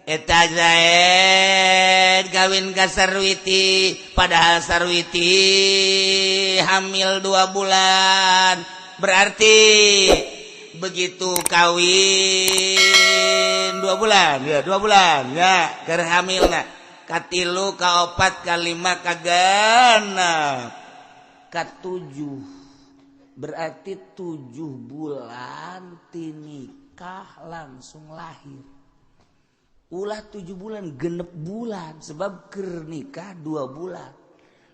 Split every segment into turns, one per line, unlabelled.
eta Zaid kawin ka Sarwiti padahal Sarwiti hamil 2 bulan berarti begitu kawin 2 bulan ya keur hamilna katilu kaopat kalima kagenep katujuh berarti 7 bulan tinikah langsung lahir ulah 7 bulan genep bulan sebab keur nikah 2 bulan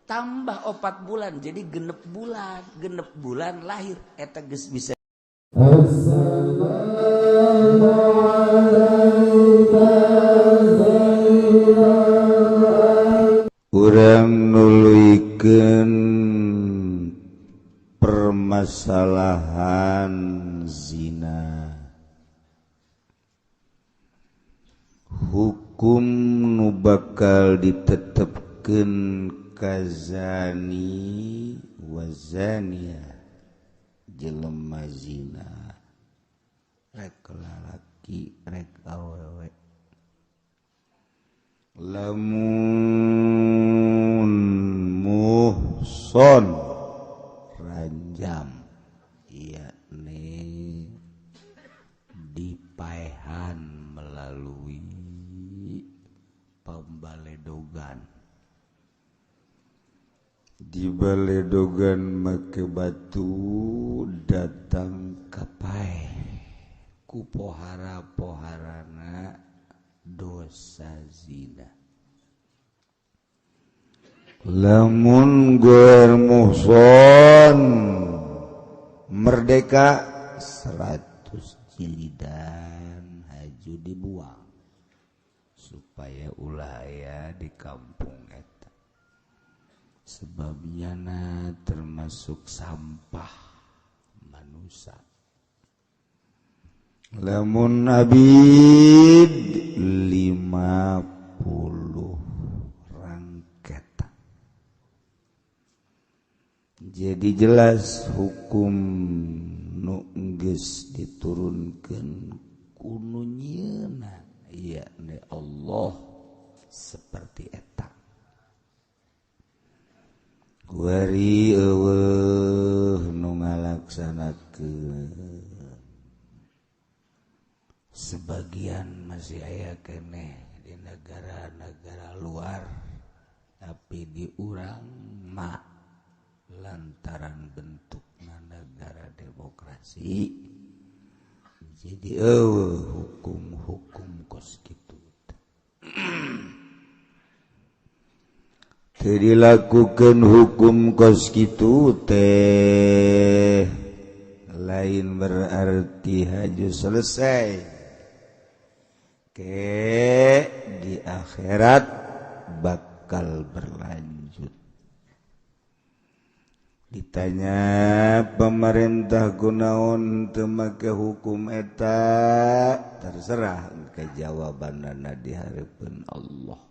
tambah 4 bulan jadi genep bulan lahir eta geus bisa.
Urang nuluykeun permasalahan zina hukum nu bakal ditetepkeun ka zani wa zaniyah jelema zina rek lalaki rek awewe lamun muhson ranjam yakni dipaehan melalui pembaledogan di baledogan make batu datang kapai ku pohara-poharana dosa zina lamun guer muhson merdeka 100 jilidan haju dibuang supaya ulah aya di kampung eta sebabnya termasuk sampah manusia lamun abid 50 rangketa jadi jelas hukum nu geus diturunkeun ku nu nyieunna yakni Allah seperti eta kuari eueuh nu ngalaksanakeun sebagian masih aya keneh di negara-negara luar tapi di urang mah lantaran bentukna negara demokrasi jadi hukum kos kitu teu dilakukeun hukum kos kitu teh lain berarti haju selesai ke di akhirat bakal berlanjut. Ditanya pemerintah kunaon teu make hukum eta terserah ke jawabanana di hareupeun Allah.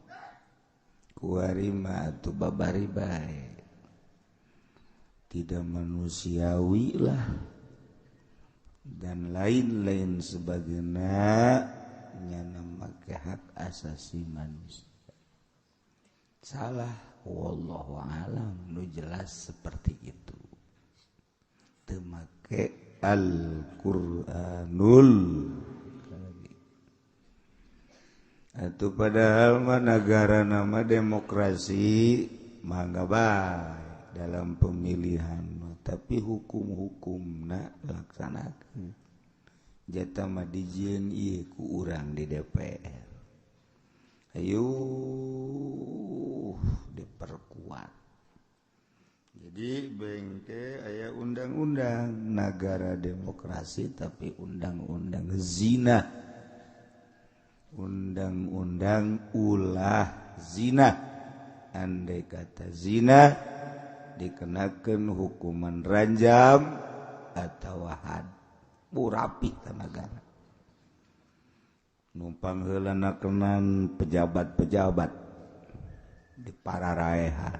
Kuari mah atuh babari bae. Tidak manusiawi lah dan lain-lain sebagainya nyana make hak asasi manusia. Salah wallahu alam nu jelas seperti itu. Teu make Al-Qur'anul Karim. Atuh padahal mah negara nama demokrasi mangga bae dalam pemilihan tapi hukum-hukumna laksanakeun. Jata mah dijieun ieu ku urang di DPR. Ayo diperkuat. Jadi bengke aya undang-undang negara demokrasi tapi undang-undang zina. Undang-undang ulah zina. Andai kata zina dikenakan hukuman ranjam atau had burapi ke negara numpang heulana kenan pejabat-pejabat di pararaehan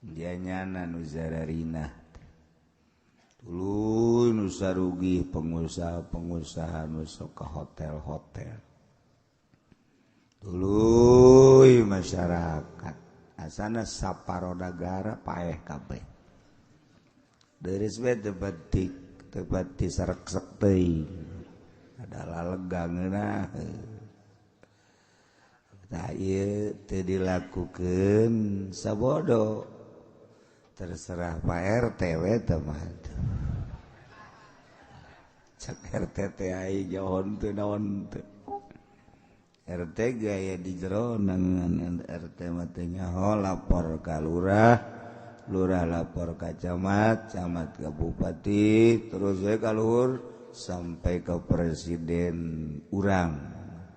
dia nyana nu zararina tuluy nu sarugi pengusaha-pengusaha nu sok ka hotel-hotel masyarakat asana saparo negara paeh kabeh deris we tepati sareksek teuing adalah legangeuna tah ieu teu dilakukeun sabodo terserah Pak RT we teh mah cak RT teh ai johon teu naon teu RT gaya di jero nangan RT mah teh nyaho lapor ka lurah lurah lapor ka camat camat ka bupati terus we ka luhur sampai ke presiden urang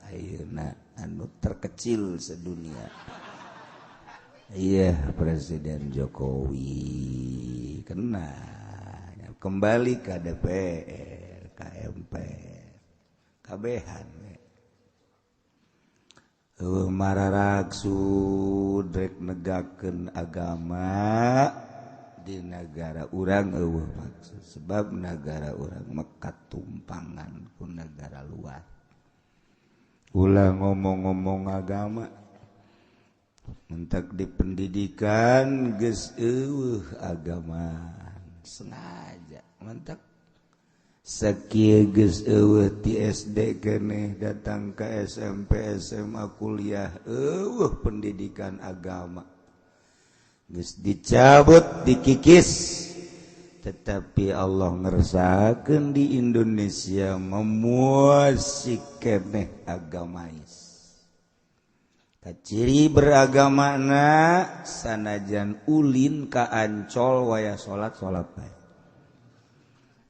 ayeuna anu terkecil sedunia iya Presiden Jokowi kena kembali ke DPR ke MPR kabehan mararaksu drek negakeun agama di negara urang eueuh maksud sebab negara urang mekat tumpangan ku negara luar ulah ngomong-ngomong agama mentak di pendidikan geus eueuh agama sengaja mentak sakieu geus eueuh ti SD keneh datang ke SMP SMA kuliah eueuh pendidikan agama geus dicabut dikikis tetapi Allah ngersakakeun di Indonesia memuasi keneh agamais ciri beragamana sanajan ulin ka Ancol waya salat bae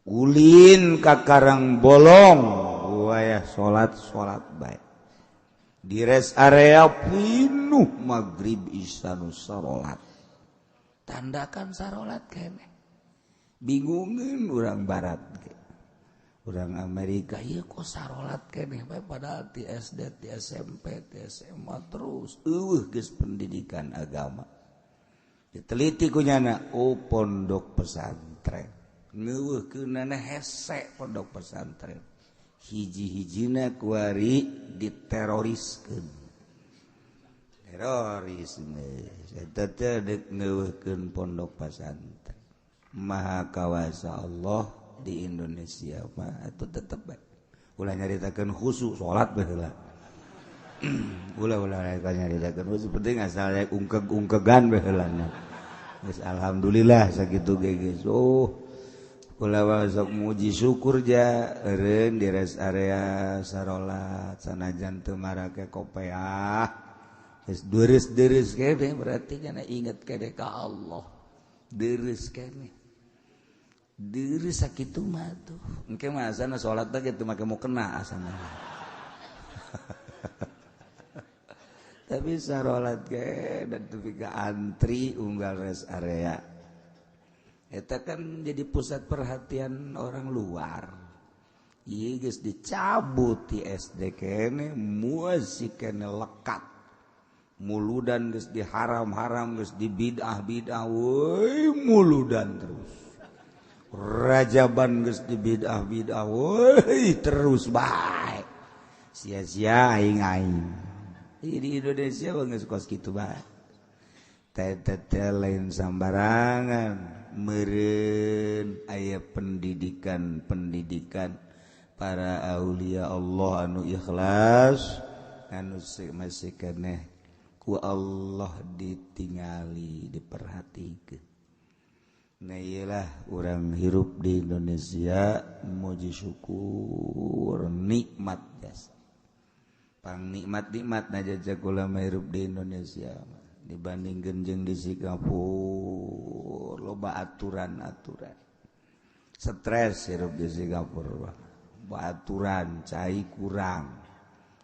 ulin ka Karangbolong waya salat bae di rest area pinuh maghrib isya nu salat tandakan salat keneh bingungan orang barat orang Amerika iya kok sarolat keneh bae padahal ti SD ti SMP ti SMA terus geus pendidikan agama diteliti ku nyana pondok pesantren ngeuweuhkeunana hese pondok pesantren hiji-hijina kuari diteroriskeun terorisme eta teh dek ngeuweuhkeun pondok pesantren Maha kawasa Allah di Indonesia mah itu tetep baik. Ulah nyaritakeun khusyuk salat baheula. ulah nyaritakeun khusyuk penting asal ungkeg-ungkegan baheula. Geus alhamdulillah sakitu ge geus. Ulah sok muji syukur ja eureun di rest area sarolat sanajan teu marake kopeah. Geus deres-deres keneh berarti kana inget keneh ka Allah. Deres keneh diri sakitu mah tuh engke mah asana salat teh kitu make mau kena asana tapi sarolat ge dan tepi ka antri unggal rest area eta kan jadi pusat perhatian orang luar ieu geus dicabut ti SD keneh musik keneh lekat muludan geus diharam-haram geus dibid'ah-bid'ah woi muludan terus rajaban geus dibid'ah-bid'ah woi terus bae sia-sia aing-aing di Indonesia geus kos kitu bae teh lain sambarangan meureun aya pendidikan para aulia Allah anu ikhlas anu masih keneh ku Allah ditingali diperhatikeun. Nah iyalah orang hirup di Indonesia muji syukur nikmat jasa. Pang nikmat naja ulama hirup di Indonesia dibandingkeun jeung di Singapura loba aturan-aturan. Stres hirup di Singapura. Aturan cai kurang.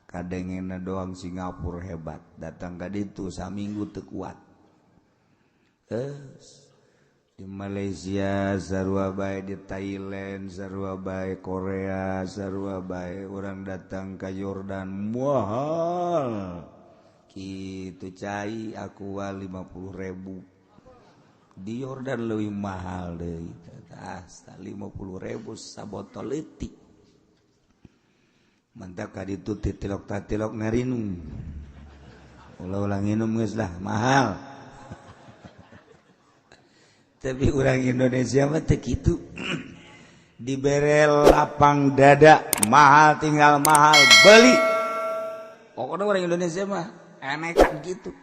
Kadengena doang Singapura hebat datang ka ditu saminggu teu kuat di Malaysia sarua bae di Thailand sarua bae Korea sarua bae orang datang ka Yordan mahal kitu cai aqua 50.000 di Yordan leuwih mahal deui tah 50.000 sabotol leutik mantap kaditu titilok-tatilok ngarinung ulah nginum geus lah mahal. Tapi orang Indonesia mah teu kitu. Dibere lapang dada, mahal tinggal mahal beli. Pokoknya orang Indonesia mah enekan gitu.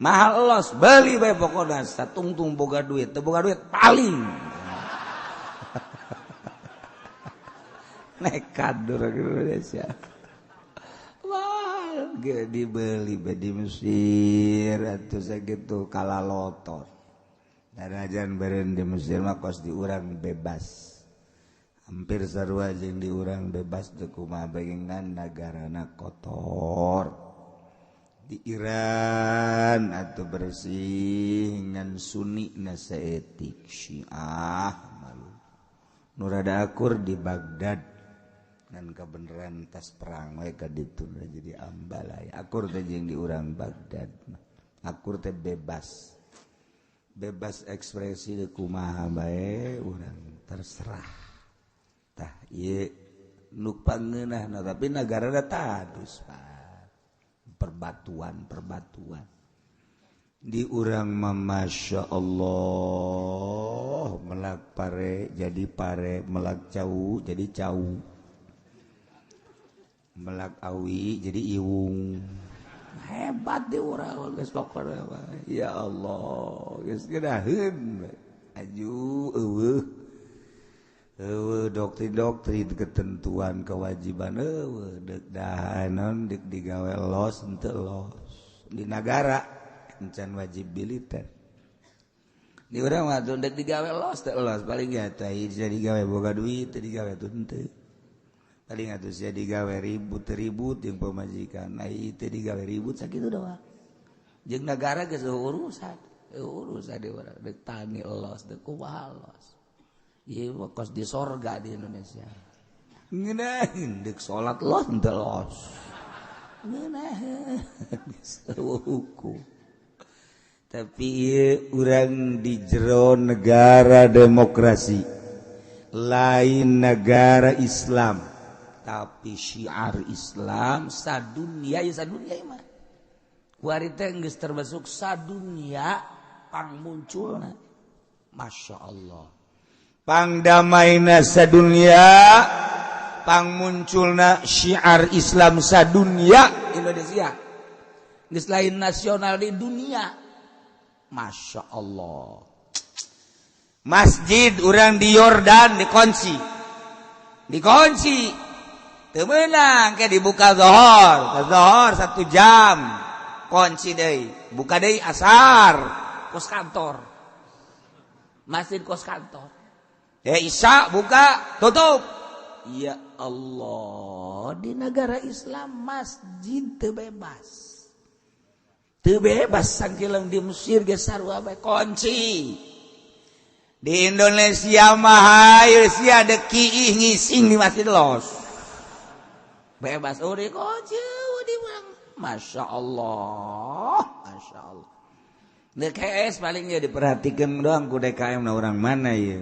Mahal los beli bae pokoknya satungtung boga duit, teu boga duit paling. Nekat orang Indonesia. Wah, dibeli bae di Mesir atuh sakitu kalalotor. Darajan beren di Mesir mah kos di urang bebas. Hampir sarua jeung di urang bebas teu kumaha bagengan nagarana kotor. Di Iran atuh bersih ngan Sunni na saetik Syiah malu. Nu rada akur di Baghdad ngan kabeneran tas perang we ka ditu jadi ambalaya. Akur teh jeung di urang Baghdad. Akur teh bebas. Bebas ekspresi teh kumaha bae urang terserah. Tah ieu nu pangeunahna tapi nagarana tadus perbatuan di urang mah masya Allah melak pare jadi pare melak cau jadi cau melak awi jadi iwung hebat di urang geus pokona ya Allah geus geudaheun aju eueuh doktrin ketentuan kewajiban degdahanon dik digawe los henteu los di negara encan wajib militer di urang mah teu dek digawe los teu los paling ya teh jadi gawe boga duit teu digawe teu henteu paling atuh sia digawe ribut jeung pamajikan ai teu digawe ribut sakitu doang jeung negara geus urusan di urang dek tani los dek kumaha los. Iya, kos di sorga di Indonesia. Ngeunaheun deuk salat los henteu los. Ngeunaheun hukum. Tapi ieu urang di jero negara demokrasi. Lain negara Islam, tapi syiar Islam sadunya ya sadunya mah. Kuari teh geus termasuk sadunya pangmunculna. Masya Allah. Pangdamaina sadunya pangmunculna syiar Islam sadunya Indonesia geus lain nasional di dunia. Masya Allah. Masjid urang di Yordan dikunci teu meunang ke dibuka zohor 1 jam kunci deui buka deui asar kos kantor masjid kos kantor. Isya buka tutup. Ya Allah, di negara Islam masjid teu bebas sangkileung di Mesir ge sarua bae kunci. Di Indonesia mah hayu sia ada kiih ngising di masjid los. Bebas uri kunci di urang. Masya Allah. DKS palingnya diperhatikan doang ku DKM na orang mana ya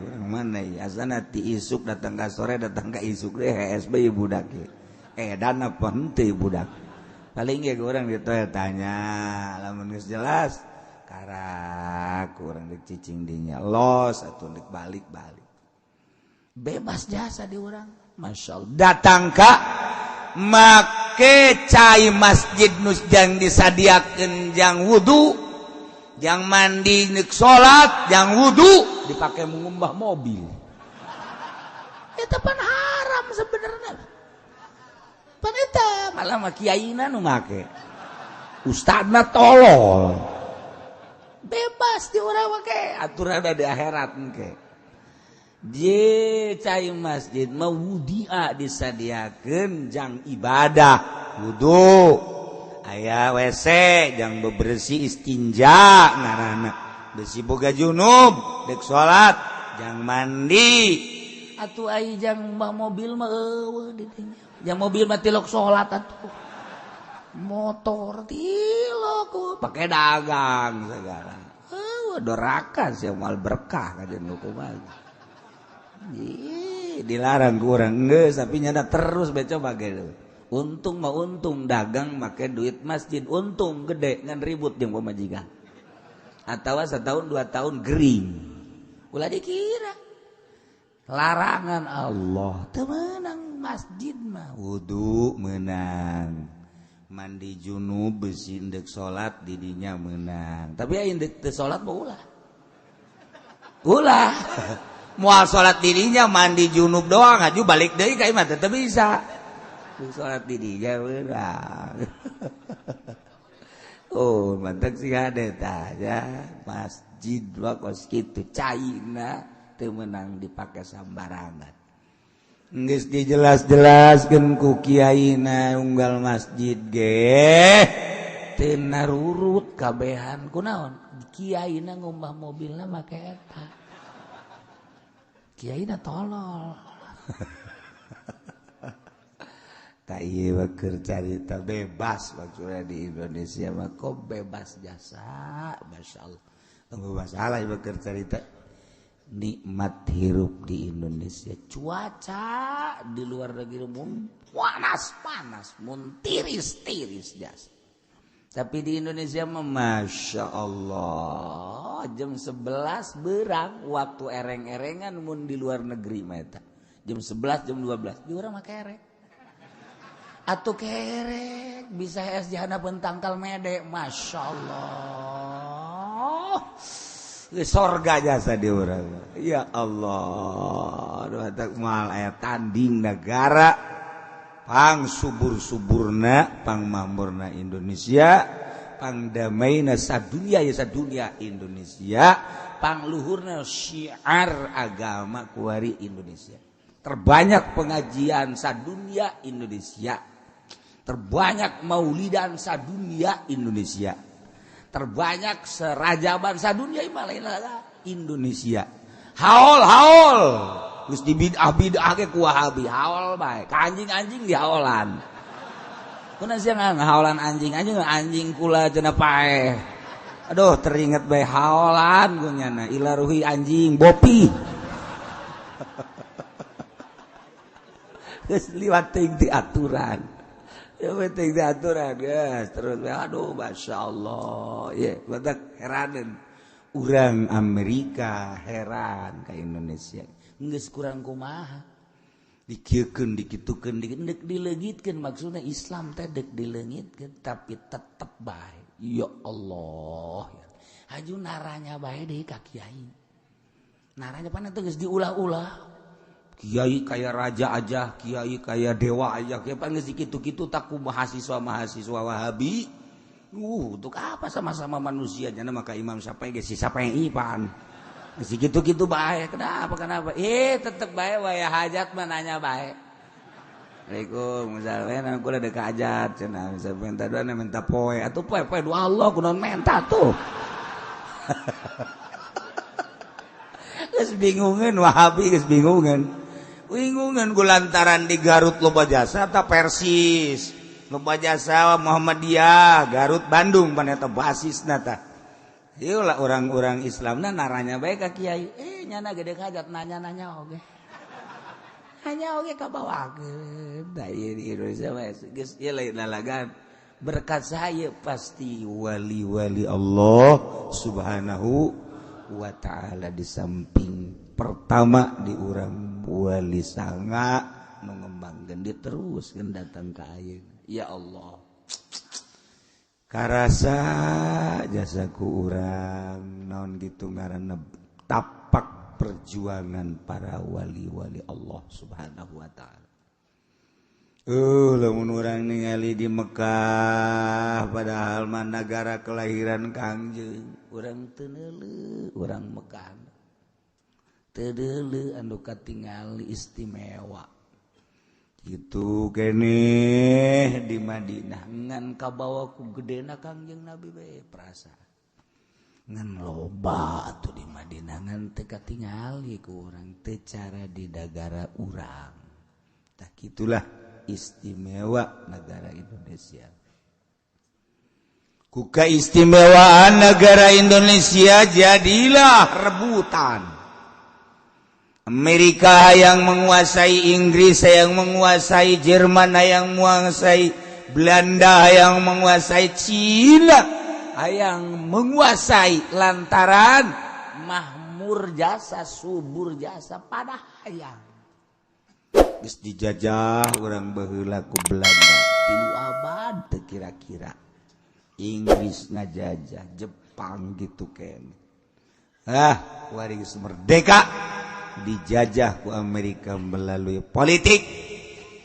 asana ti isuk datang ka sore datang ka isuk deh HSB budak dana apa henteu budak paling ge urang ditanya lamun geus jelas karak urang dik cicing dinya los atuh dik balik bebas jasa di urang masyaallah datang ka make cai masjid nus jang disadiakeun jang wudu yang mandi nek salat, yang wudu dipakai mengumbah mobil. Eta pan haram sebenarnya. Pan eta malah mah kiaina nu make. Ustadna tolol. Bebas di urang make aturan di akhirat engke. Je cai masjid mah wudia disadiakeun jang ibadah, wudu. Aya WC jang bebersih istinja ngaranna besi boga junub dek salat jang mandi atuh ai jang mobil mah eueuh di dinya jang mobil mah tilok salat atuh motor tilok pake dagang segala doraka sia moal berkah ka jeung kumaha dilarang ku urang geus tapi nyana terus bae coba ge untung mah untung dagang make duit masjid untung gede ngan ribut jeung pamajikan atawa setahun 2 tahun gering ulah dikira larangan Allah teu meunang masjid mah wudu meunang mandi junub besi indek salat di dinya meunang tapi aya indek teu salat mah ulah moal salat di dinya mandi junub doang aju balik deui ka imah teu bisa salat di dinya meunang oh mantap sih ada tanya masjid wakos kitu caina teu meunang dipake sambarangan geus dijelas-jelaskeun ku kiaina unggal masjid ge teu narurut kabehan kunaon kiaina ngumbah mobilna make eta kiaina tolol tak iya bakal cerita bebas maksudnya di Indonesia mah kok bebas jasa Masya Allah nggak masalah ya bakal cerita nikmat hirup di Indonesia cuaca di luar negeri mun panas mun tiris jasa tapi di Indonesia mah Masya Allah jam 11 berang waktu ereng-erengan mun di luar negeri mah jam 11 jam 12 di urang mah kerek atuh kerek bisa es jahana pentangkal mede Masya Allah sorga jasa di urang ya Allah aduh tak mal aya tanding negara pang subur-suburna pang mamurna Indonesia pang damaina sadunya ya sadunya Indonesia pang luhurna syiar agama kuari Indonesia terbanyak pengajian sadunia Indonesia terbanyak maulidan sadunia Indonesia terbanyak serajaban sadunia Indonesia haul geus dibid'ah ge ku Wahabi haul bae ka anjing-anjing di haolan kunaon sia ngahaolan anjing kula cenah paeh aduh teringat bae haolan gunyana ilaruhi anjing bopi geus liwat teuing ti aturan ya penting di aturan guys terus aduh Masya Allah ya badak heranan urang Amerika heran ka Indonesia geus kurang kumaha dikieukeun dikitukeun dek dileungitkeun maksudna Islam teh dek dileungitkeun tapi tetep bae ya Allah haju naranya bae deui ka kiai naranya pana teh geus diulah-ulah kiai kayak raja aja, kiai kayak dewa aja, kayak panggil gitu-gitu takut mahasiswa Wahabi. Untuk apa sama-sama manusia? Jangan maka Imam Syafi'i si Syafi'i pan. Si gitu-gitu baik. Kenapa? Tetep baik, waya hajat mananya baik. Assalamualaikum, misalnya aku ada hajat, cina misalnya minta doa, minta poe, atau poe doa Allah, kunon minta tuh. Geus bingungan Wahabi, geus bingungan gue lantaran di Garut loba jasa ta Persis loba jasa Muhammadiyah Garut Bandung paneta basisna ta ieu lah orang-orang Islamna naranya bae ka kiai nyana gede hajat nanya oge hanya oge kabawakeun da ieu di Indonesia mah geus ieu lain lalagan berkat saya pasti wali-wali Allah Subhanahu wa ta'ala di samping pertama di urang wali sanga mengembangkan dia terus kan datang ke ayeuna ya Allah karasa jasaku urang naon gitu ngaranna tapak perjuangan para wali-wali Allah Subhanahu wa taala lamun urang ningali di Mekah padahal mah negara kelahiran Kangjeng urang teu neuleuh urang Mekah teu anu katingali istimewa gitu keneh di Madinah ngan kabawa ku gedena Kangjeng Nabi bae perasa ngan loba atuh di Madinah ngan teu katingali ku urang teu cara di negara urang tah kitulah istimewa negara Indonesia ku keistimewaan negara Indonesia jadilah rebutan Amerika yang menguasai Inggris, yang menguasai Jerman, yang menguasai Belanda, yang menguasai Cina, yang menguasai lantaran makmur jasa, subur jasa pada hayang. Geus dijajah urang baheula ku Belanda 3 abad teu kira-kira. Inggris ngajajah, Jepang gitu kene. Kuari geus merdeka dijajah ku Amerika melalui politik.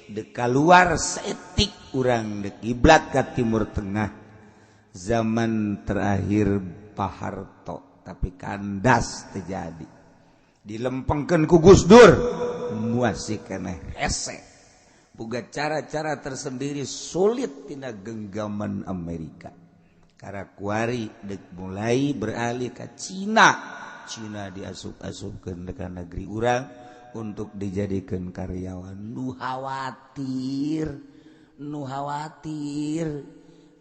Dek keluar seetik urang dek kiblat ka Timur Tengah. Zaman terakhir Pak Harto tapi kandas terjadi. Dilempengkeun ku Gus Dur muasih keneh hese. Boga cara-cara tersendiri sulit tina genggaman Amerika. Karena kuari dek mulai beralih ke Cina. Cina diasup-asupkeun ka negeri urang untuk dijadikan karyawan. Nu khawatir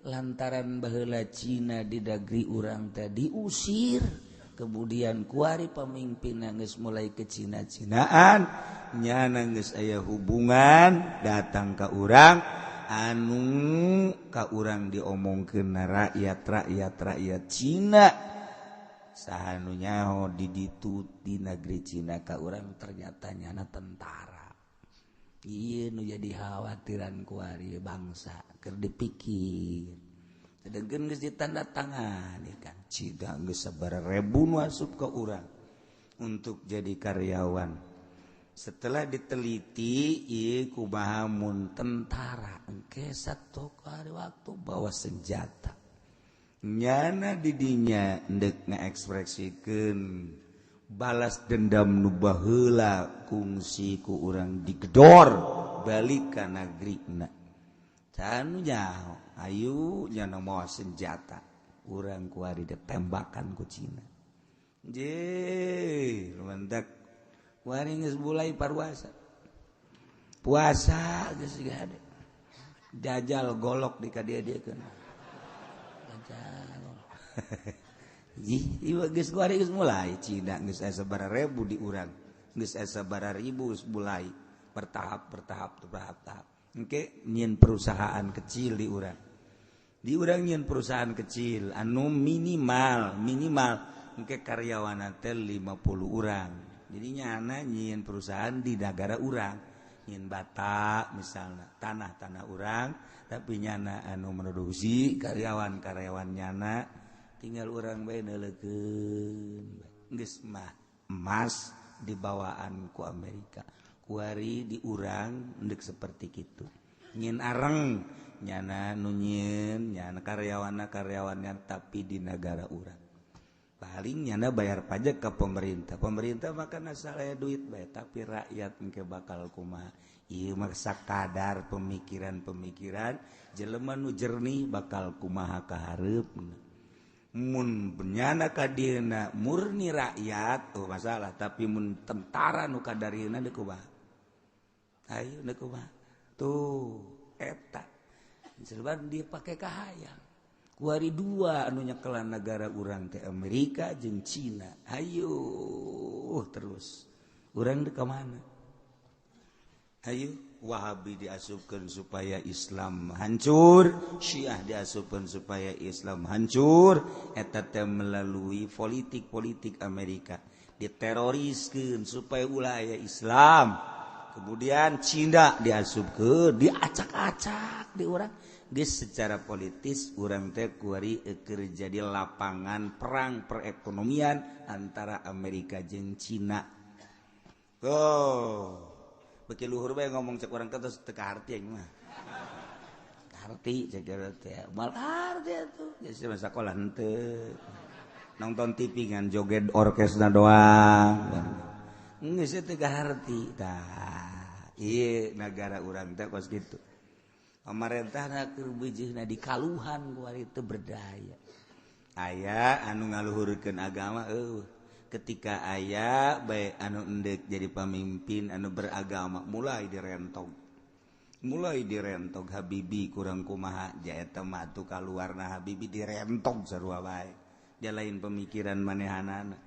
lantaran baheula Cina di negeri urang teh diusir. Kemudian kuari pemimpin geus mulai ke Cina-Cinaan, nyana geus aya hubungan datang ka urang anu ka urang diomongkeun rakyat Cina. Sahanu nyaho di ditu di negeri Cina ka urang ternyata nyana tentara. Ieu nu jadi khawatiran kuari bangsa keur dipikir. Sedangkan geus ditanda tangan kan Cina geus sabaraha nu asup ka urang untuk jadi karyawan. Setelah diteliti ieu kumaha mun tentara engke satu kali waktu bawa senjata. Nyana didinya endek ngaekspresikeun balas dendam nu baheula kungsi ku urang digedor balik ka nagrina. Canu nyaho ayu nyana mawa senjata urang kuari ditembakan ku Cina. Mendak kuari geus mulai puasa geus gade. Jajal golok di ka dia-diekeun. Jajal. Ieu geus kuari geus mulai Cina geus aya sabaraha ribu di urang. Geus aya sabaraha ribu geus mulai bertahap. Engke nyieun perusahaan kecil di urang. Di urang nyieun perusahaan kecil anu minimal engke karyawanna teh 50 urang. Jadi nyana nyieun perusahaan di negara urang. Nyieun bata misalna tanah urang tapi nyana anu produksi karyawan nyana tinggal urang bae neulekeun. Geus mah emas dibawaan ku Amerika. Kuari di urang endek seperti gitu. Nyieun areng nyana nu nyieun nyana karyawannya tapi di negara urang. Paling nyana bayar pajak ke pemerintah. Pemerintah makan asal aya duit bae tapi rakyat engke bakal kumaha. Ieu mah sakadar pemikiran jelema nu jernih bakal kumaha kahareupna. Mun benyana ka dieuna murni rakyat tuh masalah tapi mun tentara nu kadarieuna deuk kumaha. Ayo kumaha tuh eta Silvan dia pakai kahayang kuari 2 anu nyekelan negara urang teh Amerika jeung Cina. Ayo terus urang ka mana? Ayo Wahabi diasupkeun supaya Islam hancur, Syiah diasupkeun supaya Islam hancur, eta teh melalui politik Amerika diteroriskeun supaya ulah aya Islam. Kemudian Cina diasupkeun, diacak-acak di urang. Geus secara politis urang teh kuari keur jadi lapangan perang perekonomian antara Amerika jeung Cina. Beki luhur bae ngomong cek urang teh teu kaharti aing mah. Kaharti cek teh. Mal kaharti atuh. Geus sakola henteu. Nonton TV ngan joget orkesna doang. Geus teu kaharti tah. Ieu negara urang teh kos kitu. Pamarentahna keur beujeuhna di kaluhan kuari teu berdaya. Aya anu ngaluhurkeun agama ketika aya bae anu endek jadi pamimpin anu beragama mulai direntog Habibi kurang kumaha jaeta mah atuh kaluarna Habibi direntog sarua bae. Dia lain pemikiran manehanana.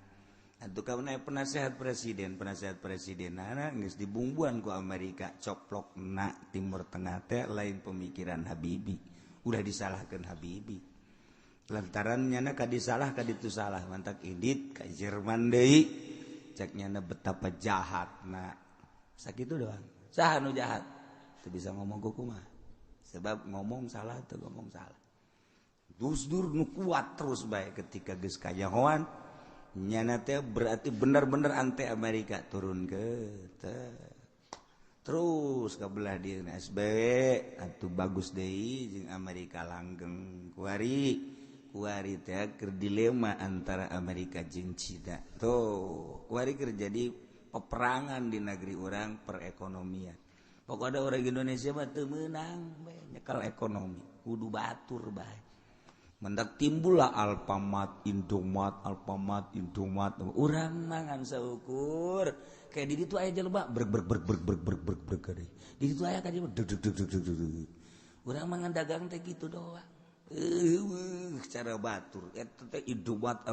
Atuh kamu penasehat presiden anak geus dibumbuan ku Amerika coplok na Timur Tengah teh lain pemikiran Habibi udah disalahkan Habibi lantaran nyana kadi salah kadi itu salah mantak indit ka Jerman deui cek nyana betapa jahat na sakitu doang saha nu jahat teu bisa ngomong ku kumaha sebab ngomong salah teu ngomong salah Gus Dur nu kuat terus bae ketika geus kajahoan nyana teh berarti benar-benar anti Amerika turun ke terus kabelah dia SBY atuh bagus deui jeung Amerika langgeng kuari teh keur dilema antara Amerika jeung Cina tuh kuari keur jadi peperangan di negeri orang perekonomian pokoknya orang Indonesia mah teu meunang bae nyekel ekonomi kudu batur bae mendak timbullah Alfamart, Indomaret, urang mangan saukur kayak di ditu aya jelema breg di ditu aya ka jelema urang mangan dagang teh kitu doang cara batur eta teh Indomaret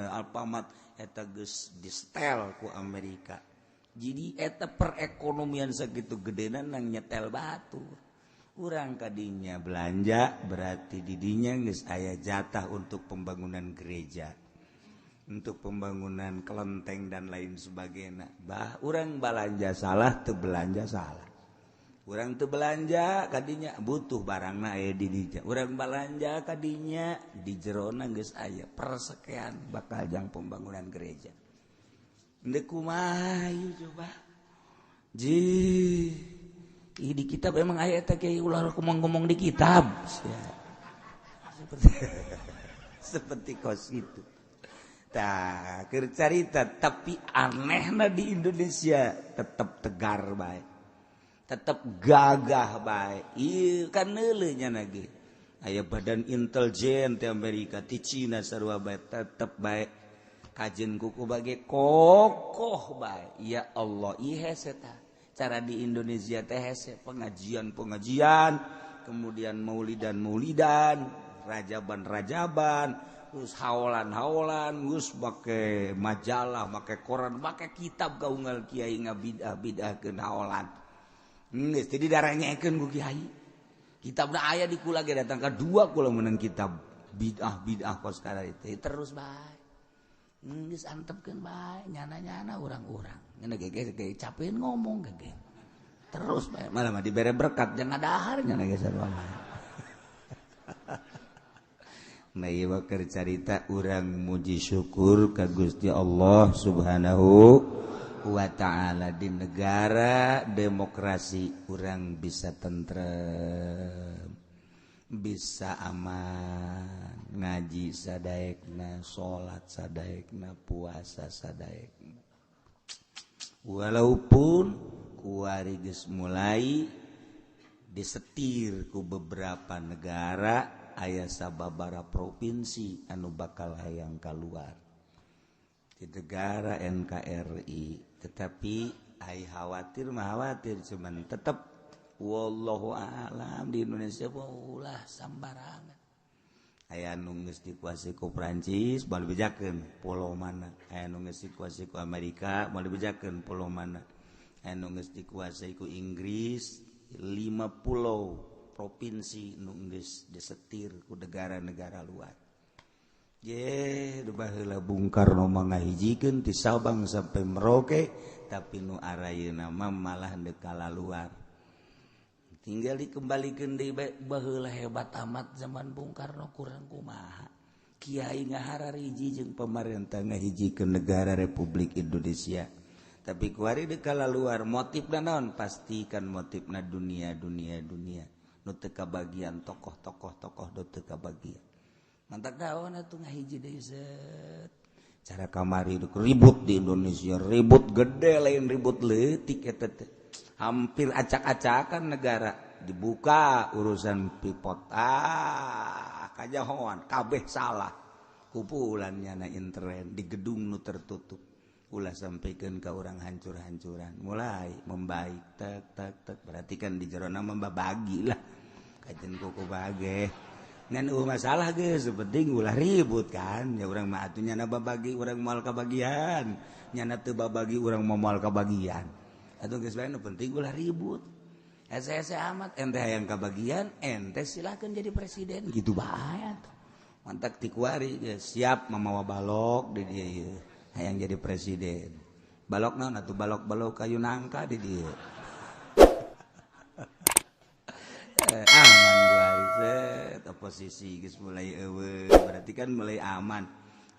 Alfamart eta geus distel ku Amerika jadi eta perekonomian sakitu gedena nang nyetel batur urang kadinya belanja berarti didinya geus aya jatah untuk pembangunan gereja untuk pembangunan kelenteng dan lain sebagainya urang belanja salah teu belanja salah urang teu belanja kadinya butuh barangna aya di dinya urang belanja kadinya di jerona geus aya persekean bakal jang pembangunan gereja endeu kumaha ieu coba di kitab emang ayat kayak ulah ngomong di kitab seperti kos itu tak cerita tapi anehna di Indonesia tetap tegar baik tetap gagah baik iya kan neuleunya lagi aya badan intelijen di Amerika di Cina sarua baik tetap baik kajen kuku bage kokoh baik ya Allah ieu eta cara di Indonesia teh pengajian kemudian maulidan rajaban terus haolan geus make majalah make koran make kitab kaunggal kiai ngabidah-bidahkeun haolan geus teu didaranyakeun ku kiai kitabna aya di kula ge datang kadua kula meunang kitab bidah kos kada itu terus bae geus antepkeun bae nyana-nyana urang-urang ngana ge capeun ngomong ge terus bae malah mah dibere berkat jangan dahar nyana ge sarua nah ieu keur carita urang muji syukur ka Gusti Allah Subhanahu wa taala di negara demokrasi urang bisa tentrem bisa aman ngaji sadaekna salat sadaekna puasa sadaekna walaupun kuari geus mulai disetir ku beberapa negara aya sababaraha provinsi anu bakal hayang kaluar di negara NKRI tetapi ai khawatir cuman tetap wallahu a'lam di Indonesia ulah sambarangan aya nu geus dikuasai ku Prancis moal bejakeun pulau mana aya nu geus dikuasai ku Amerika moal bejakeun pulau mana aya nu geus dikuasai ku Inggris 5 pulau provinsi nu geus disetir ku negara-negara luar ye baheula Bung Karno mangahijikeun ti Sabang sampai Merauke tapi nu arayeuna mah malah teu kalaluar tinggal dikembalikeun deui baheula hebat amat zaman Bung Karno kurang kumaha kiai ngaharariji jeung pamarentah ngahijikeun negara Republik Indonesia tapi kuari teu kalaluar motifna naon pastikan motifna dunia nu teu kabagian tokoh-tokoh nu teu kabagian mantak daon atuh ngahiji deui set cara kamari ribut di Indonesia ribut gede lain ribut leutik eta teh hampir acak-acakan negara dibuka urusan pipot kajahoan kabeh salah kumpulannya na internet di gedung nu tertutup ulah sampaikan ke orang hancur-hancuran mulai membaik tak berarti kan di jerona membagi lah kajen kuku bage masalah guys penting ulah ribut kan ya orang mah atuh nyana babagi urang moal kabagian nyana teu babagi urang moal kabagian atuh geus bae nu penting ulah ribut ese amat ente hayang kabagian ente silakan jadi presiden gitu bae atuh mantak ti kuari siap mamawa balok di dieu hayang jadi presiden balok naon atuh balok kayu nangka di dieu aman guari set oposisi geus mulai eueuh berarti kan mulai aman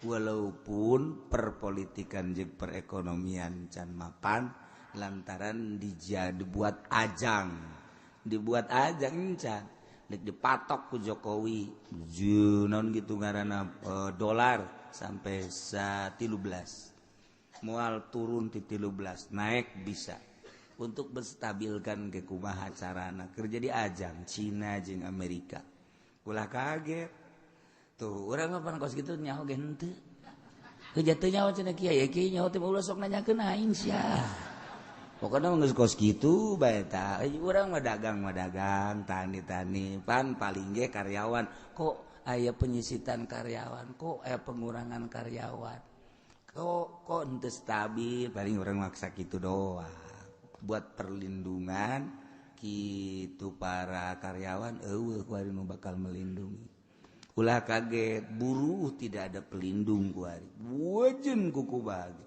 walaupun perpolitikan jeung perekonomian can mapan lantaran dibuat ajang can dek dipatok ku Jokowi naon gitu ngaranna dolar sampai 13 moal turun ti 13 naik bisa untuk menstabilkan ke kumaha carana kerja di ajang Cina jeung Amerika ulah kaget tuh urang mah pan kos kitu nyaho ge henteu heuh nyaho cenah kieu kieu nyaho teh ulah sok nanyakeun aing sia pokona geus kos kitu bae tah urang mah dagang tani pan paling ge karyawan kok aya penyisitan karyawan kok aya pengurangan karyawan kok henteu stabil paling urang maksa kitu doang buat perlindungan gitu para karyawan kuari nu bakal melindungi ulah kaget buruh tidak ada pelindung kuari wajen kuku bagi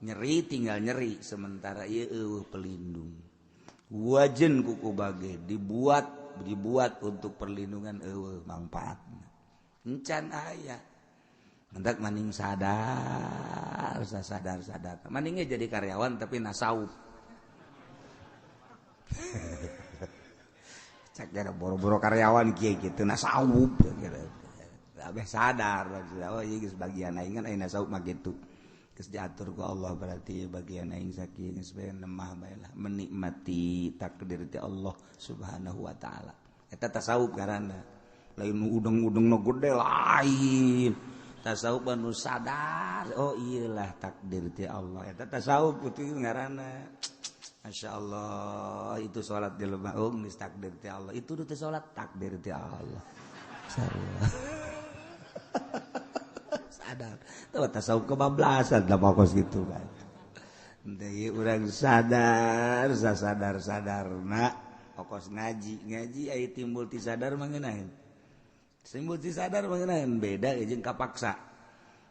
nyeri tinggal nyeri sementara ieu pelindung wajen kuku bagi dibuat untuk perlindungan manfaatna encan aya mendak maning sadar maningnya jadi karyawan tapi nasawuf cek gara boro-boro karyawan kieu kitu nasawuf abeh sadar oh ieu geus bagian aing kan ayeuna nasawuf mah kitu geus diatur ku Allah berarti bagian aing sakieu geus bae nemah bae lah menikmati takdir ti Allah Subhanahu wa taala eta tasawuf ngaranna lain udeng-udengna gede lain tasawuf anu sadar oh iyalah takdir ti Allah eta tasawuf kitu ngaranna Masya Allah itu sholat di lemah geus takdir ti Allah itu teh sholat takdir ti Allah sadar tuh tasawuf kebablasan lah pokos gitu kan teh urang sadar nak pokos ngaji aya timbul ti sadar mangenaheun beda jeung kapaksa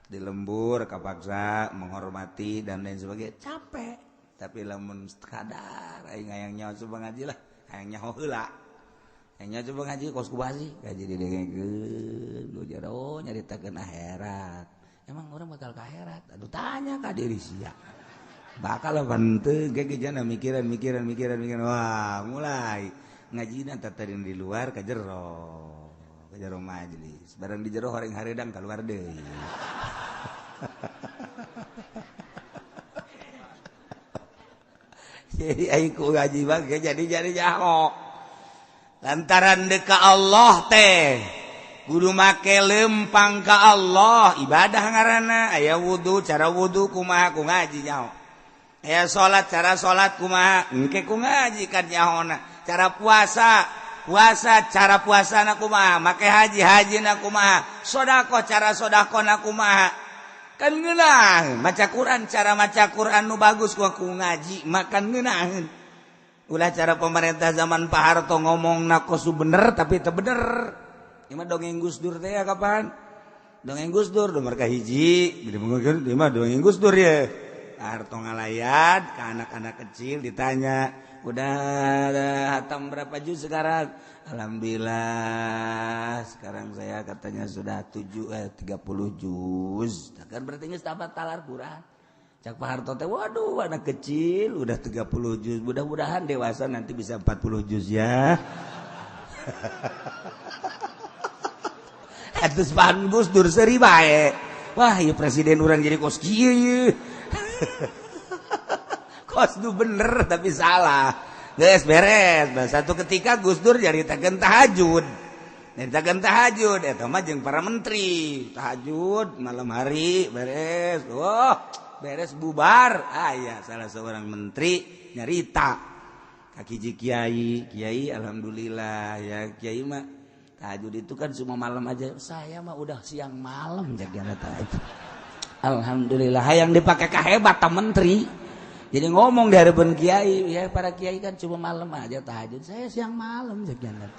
di lembur kapaksa menghormati dan lain sebagainya capek tapi lamun kadar aing hayang nyaho coba ngaji lah hayang nyaho heula hayang nyaho coba ngaji kos kubasi ngaji didengekeun lu jaro nyaritakeun akhirat emang orang bakal ka akhirat aduh tanya ka diri sia bakal apa henteu ge jana mikiran wah mulai ngajina tatarin di luar ka jero majelis barang di jero horeng haredang keluar deui jadi aiku ngaji bae jadi jaho lantaran deka Allah teh kudu make lempang ka Allah ibadah ngaranna aya wudu cara wudu kumaha ku ngaji nyaho aya salat cara salat kumaha engke ku ngaji kan nyahona cara puasa cara puasana kumaha make hajina kumaha sedekah cara sedekahna kumaha kan ngeunah maca Quran cara maca Quran nu bagus ku ngaji makan ngeunaheun ulah cara pemerintah zaman Pak Harto ngomongna kosu bener tapi teu bener ieu mah dongeng Gus Dur teh kapan dongeng Gus Dur nomor ka hiji gede mungkin ieu mah dongeng Gus Dur ye Pak Harto ngalayat ka anak-anak kecil ditanya udah hatam berapa juz sekarang alhamdulillah sekarang saya katanya sudah 30 juz kan berarti geus tamat talar Quran cak Pak Harto teh waduh anak kecil udah 30 juz mudah-mudahan dewasa nanti bisa 40 juz ya atus pan Gus Dur seuri bae wah ieu presiden urang jadi kos kieu kos nu bener tapi salah geus beres satu ketika Gus Dur nyaritakeun tahajud eta mah jeung para menteri tahajud malam hari beres beres bubar aya salah seorang menteri nyarita ka hiji kiai alhamdulillah ya kiai mah
tahajud itu kan cuma malam aja. Saya mah udah siang malam jaga tahajud. Alhamdulillah yang dipakai kahebat menteri. Jadi ngomong di hadapan kiai, ya para kiai kan cuma malam aja tahajud. Saya siang malam jaga tahajud.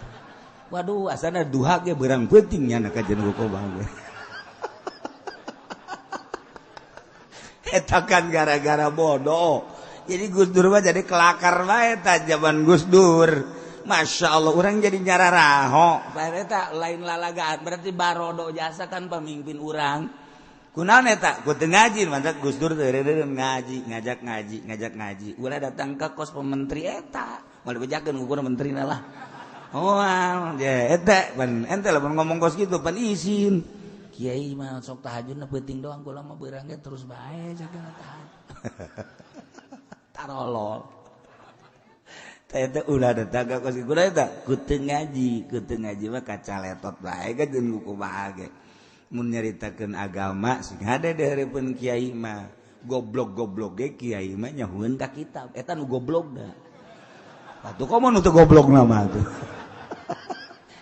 Waduh, asana duha ge beurang peutingnya nak kajen gokobang. Eta kan gara-gara bodoh. Jadi Gus Dur mah jadi kelakar bae ta zaman Gus Dur. Masya Allah, orang jadi nyararaho. Eta lain lalagaan, berarti barodo jasa kan pemimpin orang. Kunaon eta? Ku teu ngaji, mantap Gus Dur teu ngaji, ngajak ngaji. Ulah datang ke kos pementri eta. Moal bejakeun ukur menterina lah. Oh, ya eta pan ente lamun ngomong kos kitu pan izin. Kiai mah sok tahajudna peuting doang, kula mah beurang ge terus bae jaga tahajud. Tarolol. Eta ulah datang ka kos kitu eta ku teu ngaji mah kacaletot bae ka jeung kumaha ge. Mun nyaritakeun agama sing hade di hareupeun kiai mah goblok-goblok ge kiai mah nyahueun ka kitab. Eta nu goblok da. Atuh komo nu teu goblokna mah tuh.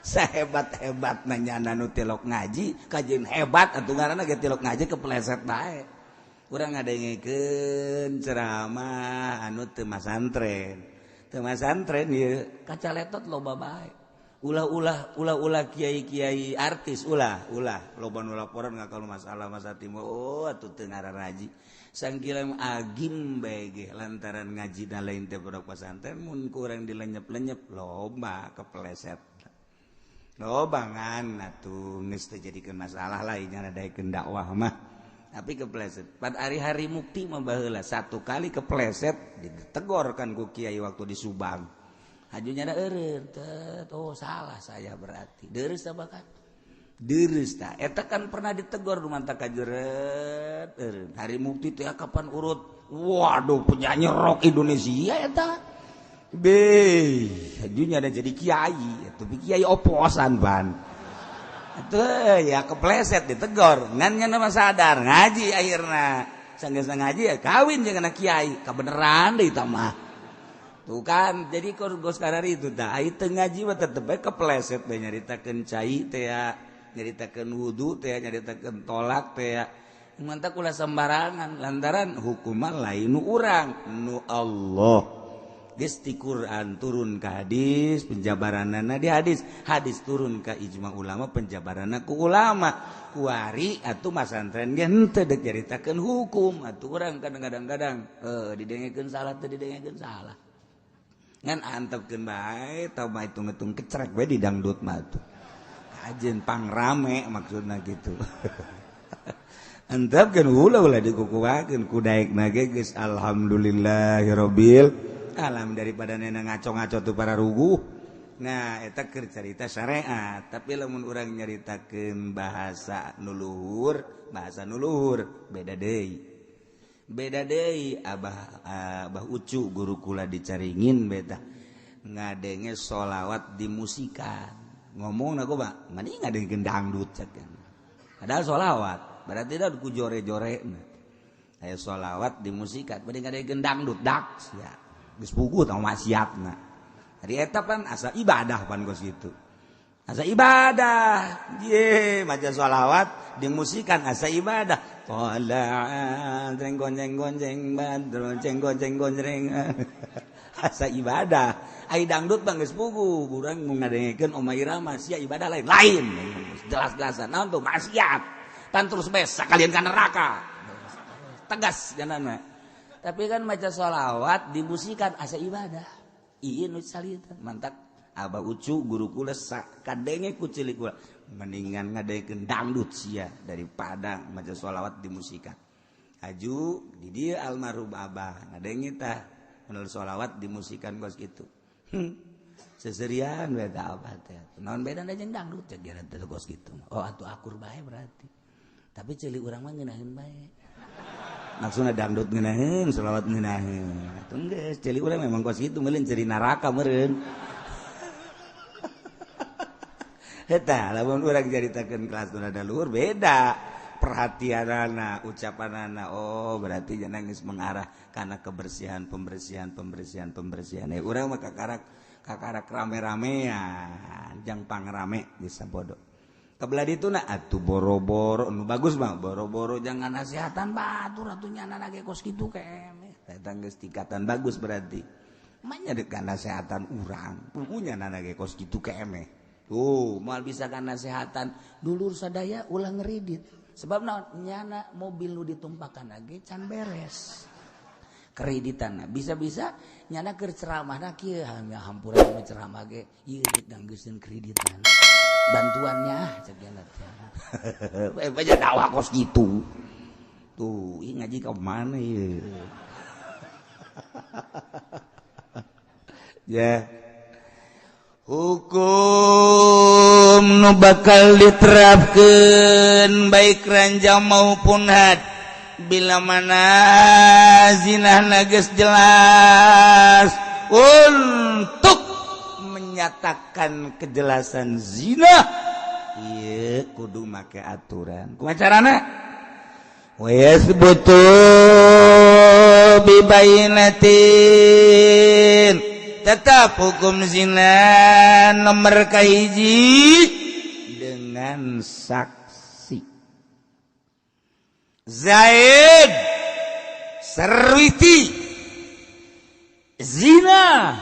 Sahebat-hebat nanyana nu tilok ngaji, kajian hebat atuh ngaranna ge tilok ngaji kepleset bae. Urang ngadengkeun ceramah anu teu masantren. Teu masantren ieu kacaletot loba bae. Ulah kiai-kiai artis ulah loba nu laporan ngakalu masalah masa timur. Oh atuh teu ngararaji. Sangkilam agim bae ge lantaran ngajina lain teh budak pesantren mun kurang dilenyep-lenyep loba kepleset. Loba ngan atuh geus teu jadikeun masalah lain nyadaikeun dakwah mah. Tapi kepleset. Pada hari-hari mukti mah baheula satu kali kepleset ditegor kan ku kiai waktu di Subang. Hajunya ada eureun, oh salah saya berarti. Deres tah bakat. Deres tah. Eta kan pernah ditegor rumanta kajeureut eureun. Hari mukti teh kapan urut? Waduh penyanyi rock Indonesia eta. Hajunya ada jadi kiai, tapi kiai oposan ban. Atuh ya kepleset ditegor, ngan nya mah sadar ngaji akhirna. Sanggeusna ngaji ya kawin jeung anak kiai, kabeneran deui tah mah. Tuh kan, jadi kos karari itu tah ai teu ngaji mah tetep bae kepleset bae nyaritakeun cai teh ya, nyaritakeun wudu teh ya, nyaritakeun tolak teh ya. Mantap ulah sembarangan lantaran hukuman lain nu urang, nu Allah. Geus ti Quran turun ka hadis penjabaranna di hadis turun ka ijma ulama penjabaranna ku ulama kuari atuh masantren ge henteu deuk caritakeun hukum atuh urang kadang-kadang didengekeun salah teu didengekeun salah ngan antepkeun bae tau mah hitung-hitung kecrek bae di dangdut mah atuh ajeun pangrame maksudna kitu antepkeun ulah dikukuhakeun ku daekna ge geus alhamdulillahirabbil alam daripada nena ngaco-ngaco tuh para ruguh. Nah eta keur carita syariat, tapi lamun urang nyaritakeun bahasa nuluhur beda deui. Abah Ucu guru kula dicaringin beta ngadenge sholawat dimusikan. Ngomongna kumaha? Mending ngadengkeun dangdut cakeun. Padahal sholawat berarti da ku jore-jorena. Aya sholawat dimusikan, mending ngadengkeun dangdut daks ya. Geus puguh tah maksiatna. Ari eta pan asa ibadah pan kos kitu. Asa ibadah. Ye, maca sholawat dimusikan asa ibadah. Qala jeng gonjeng badro jeng gonjeng asa ibadah. Ai dangdut bang geus puguh, urang mun ngadengekeun Oma Irama sia ibadah lain. Jelas-jelasan naon tuh maksiat. Tan terus bes sakalian ka neraka. Tegas janana. Tapi kan maca sholawat dimusikan asa ibadah. Ieu nu salita mantap Abah Ucu guru kula sakadenge ku cilik kula mendingan ngadengekeun dangdut sia daripada maca sholawat dimusikan. Aju di dieu almarhum Abah ngadenge tah mun sholawat dimusikan kos kitu. Seserian we da Abah teh. Naon bedana jeung dangdut cek gara teh kos kitu. Oh atuh akur bae berarti. Tapi cilik urang mah ngeunaheun bae. Maksudna dangdut ngeunaheun, sholawat ngeunaheun. Atuh geus, ceuli urang memang kos kitu meureun ceri neraka meureun. Eta lamun urang caritakeun kelas nu rada luhur beda. Perhatianana, ucapanana, oh berarti jangan geus mengarah kana kebersihan, pembersihan. Urang mah kakarak kakara rame-ramean jang pangrame bisa bodoh kebelah itu nak atuh boro-boro nu bagus mah boro-boro jangan nasihatan batur atunya anak ge kos kitu keme eta geus tingkatan bagus berarti manya deuk nasihatan urang pugunya anak ge kos kitu keme tuh moal bisa kan nasihatan dulur sadaya ulah ngeridit sebab naon nyana mobil nu ditumpakan lagi can beres kreditan bisa-bisa nyana keur ceramahna kieu hampura nu ceramah ge ieu danggeuskeun kreditan bantuannya cek yana teh baca dakwah kos gitu tuh ih ngaji ka mana ieu ya hukum nu bakal diterapkeun baik ranjang maupun had bila mana zinahna geus jelas untuk menyatakan kejelasan zina ieu kudu make aturan kumaha carana wa yasbutu bi bayyinatin tetap hukum zina nomor kahiji dengan saksi Zaid Sarwiti zina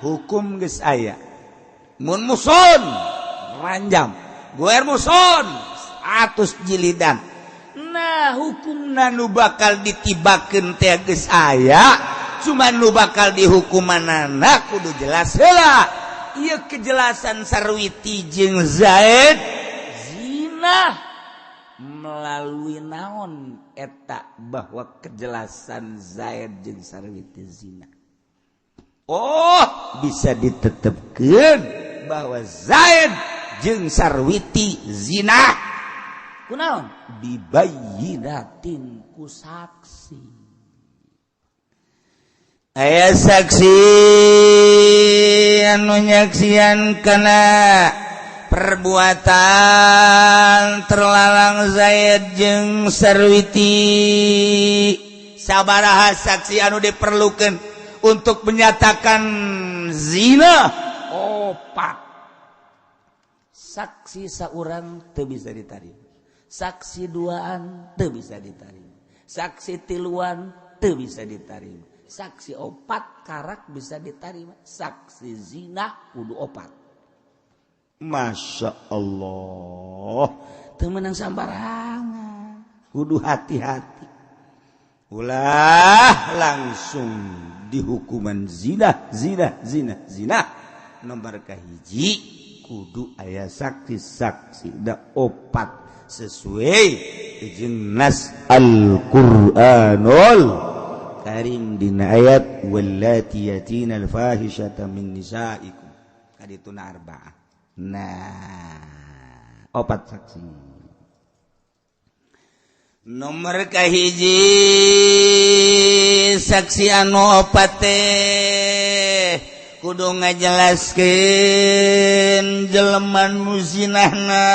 hukum geus aya mun muson ranjam guer muson 100 jilidan nah hukumna nu bakal ditibakeun teh geus aya cuma nu bakal dihukumanana kudu jelas heula ieu kejelasan Sarwiti jeung Zaid zina melalui naon eta bahwa kejelasan Zaid jeung Sarwiti zina oh bisa ditetepkeun bahwa Zaid jeung Sarwiti zina kunaon bibayyinatin ku saksi aya saksi anu nyaksian kana perbuatan terlarang Zaid jeung Sarwiti sabaraha saksi anu diperlukeun untuk menyatakan zina opat saksi saurang teu bisa ditarima saksi duaan teu bisa ditarima saksi tiluan teu bisa ditarima saksi opat karak bisa diterima saksi zina kudu opat Masya Allah teu meunang sambarangan kudu hati-hati ulah langsung dihukuman zina nomor kahiji kudu aya saksi-saksi da opat sesuai jeung nas Al-Qur'anul Karim dina ayat wallati yatina al-fahishata min nisaikum kadituna arba'ah nah opat saksi nomor kahiji saksi anu opat teh kudu ngajelaskeun jelema nu zinahna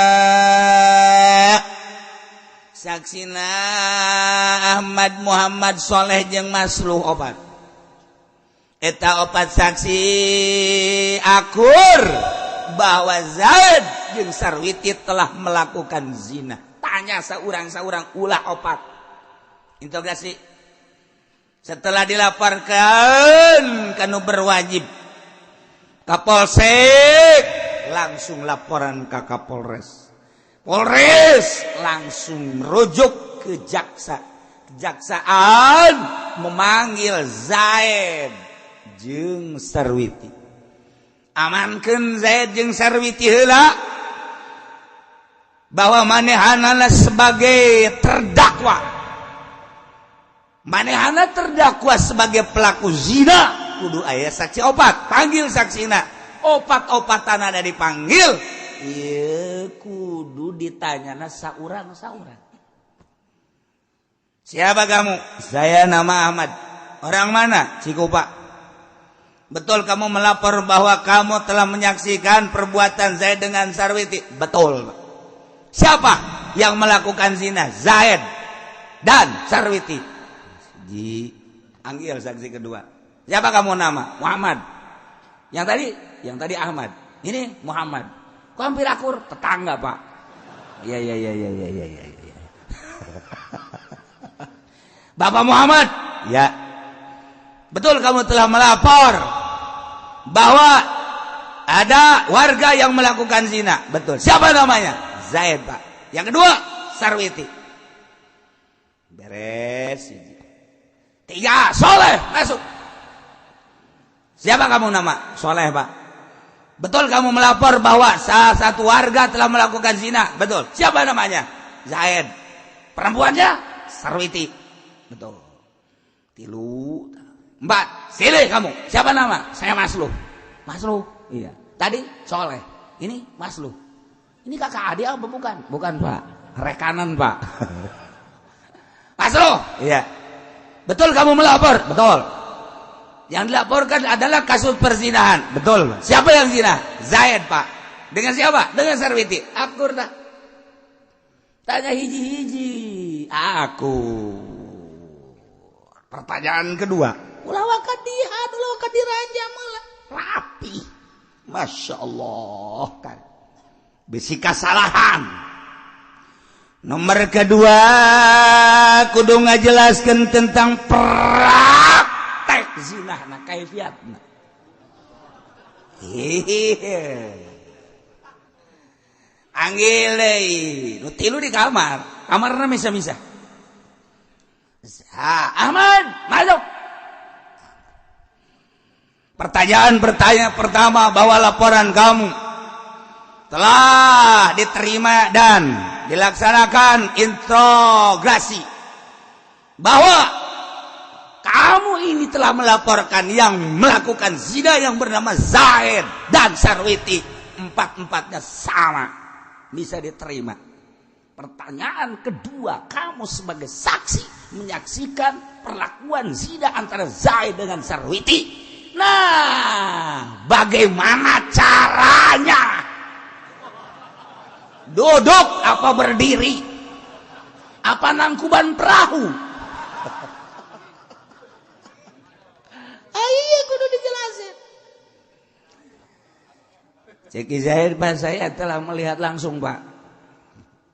saksina Ahmad Muhammad Soleh jeung Masluh opat eta opat saksi akur bahwa Zaid jeung Sarwiti telah melakukan zina tanya saurang-saurang ulah opat interogasi setelah dilaporkan kanu berwajib Kapolsek langsung laporan ke Kapolres Polres langsung merujuk ke jaksa. Kejaksaan memanggil Zaid jeung Sarwiti. Amankeun Zaid jeung Sarwiti heula bahwa manehanana sebagai terdakwa. Manehana terdakwa sebagai pelaku zina, kudu aya saksi opat. Panggil saksina. Opat-opatan ada dipanggil. Ieu kudu ditanyana saurang-saurang. Siapa kamu? Saya nama Ahmad. Orang mana? Cikupa. Betul kamu melapor bahwa kamu telah menyaksikan perbuatan Zaid dengan Sarwiti? Betul. Siapa yang melakukan zina? Zaid dan Sarwiti. Dipanggil saksi kedua. Siapa kamu nama? Muhammad. Yang tadi Ahmad. Ini Muhammad. Kok hampir akur? Tetangga, Pak. Iya. Bapak Muhammad, ya. Betul kamu telah melapor bahwa ada warga yang melakukan zina. Betul. Siapa namanya? Zaid, Pak. Yang kedua, Sarwiti. Beres. 3, Soleh, masuk. Siapa kamu nama? Soleh, Pak. Betul kamu melapor bahwa salah satu warga telah melakukan zina. Betul. Siapa namanya? Zaid. Perempuannya? Sarwiti. Betul. 3, 4. Silih kamu. Siapa nama? Saya Masluh. Masluh. Iya. Tadi Soleh. Ini Masluh. Ini kakak adik apa bukan? Bukan, Pak. Rekanan, Pak. Masluh. Iya. Betul kamu melapor? Betul. Yang dilaporkan adalah kasus perzinahan. Betul. Siapa yang zina? Zaid, Pak. Dengan siapa? Dengan Sarwiti. Akur tak? Tanya hiji-hiji. Aku. Pertanyaan kedua. Ulawakad dihad, ulawakad diraja malah. Rapi. Masya Allah. Kan. Bisi kesalahan. Nomor kedua. Kudu ngajelaskan tentang praktek zina na kaifiatna. Anggilei nu tilu di kamarna misa-misa. Ahmad, masuk. Pertanyaan pertama bahwa laporan kamu telah diterima dan dilaksanakan integrasi bahwa kamu ini telah melaporkan yang melakukan zina yang bernama Zaid dan Sarwiti. 4-4-nya sama. Bisa diterima. Pertanyaan kedua, kamu sebagai saksi menyaksikan perlakuan zina antara Zaid dengan Sarwiti. Nah, bagaimana caranya? Duduk apa berdiri? Apa nangkuban perahu? Iya, kudu dijelasin. Ceki Zaid, Pak, saya telah melihat langsung, Pak,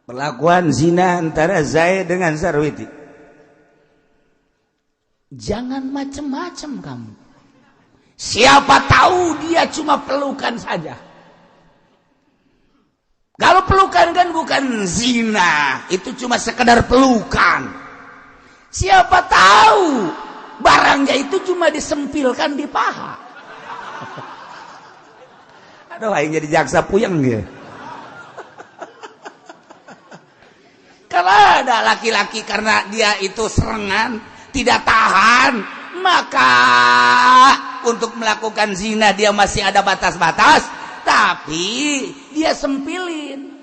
perlakuan zina antara Zaid dengan Sarwiti. Jangan macem-macem kamu. Siapa tahu dia cuma pelukan saja. Kalau pelukan kan bukan zina, itu cuma sekedar pelukan. Siapa tahu barangnya itu cuma disempilkan di paha. Aduh, aing jadi jaksa puyeng dia. Kalau ada laki-laki karena dia itu serangan, tidak tahan, maka untuk melakukan zina dia masih ada batas-batas, tapi dia sempilin.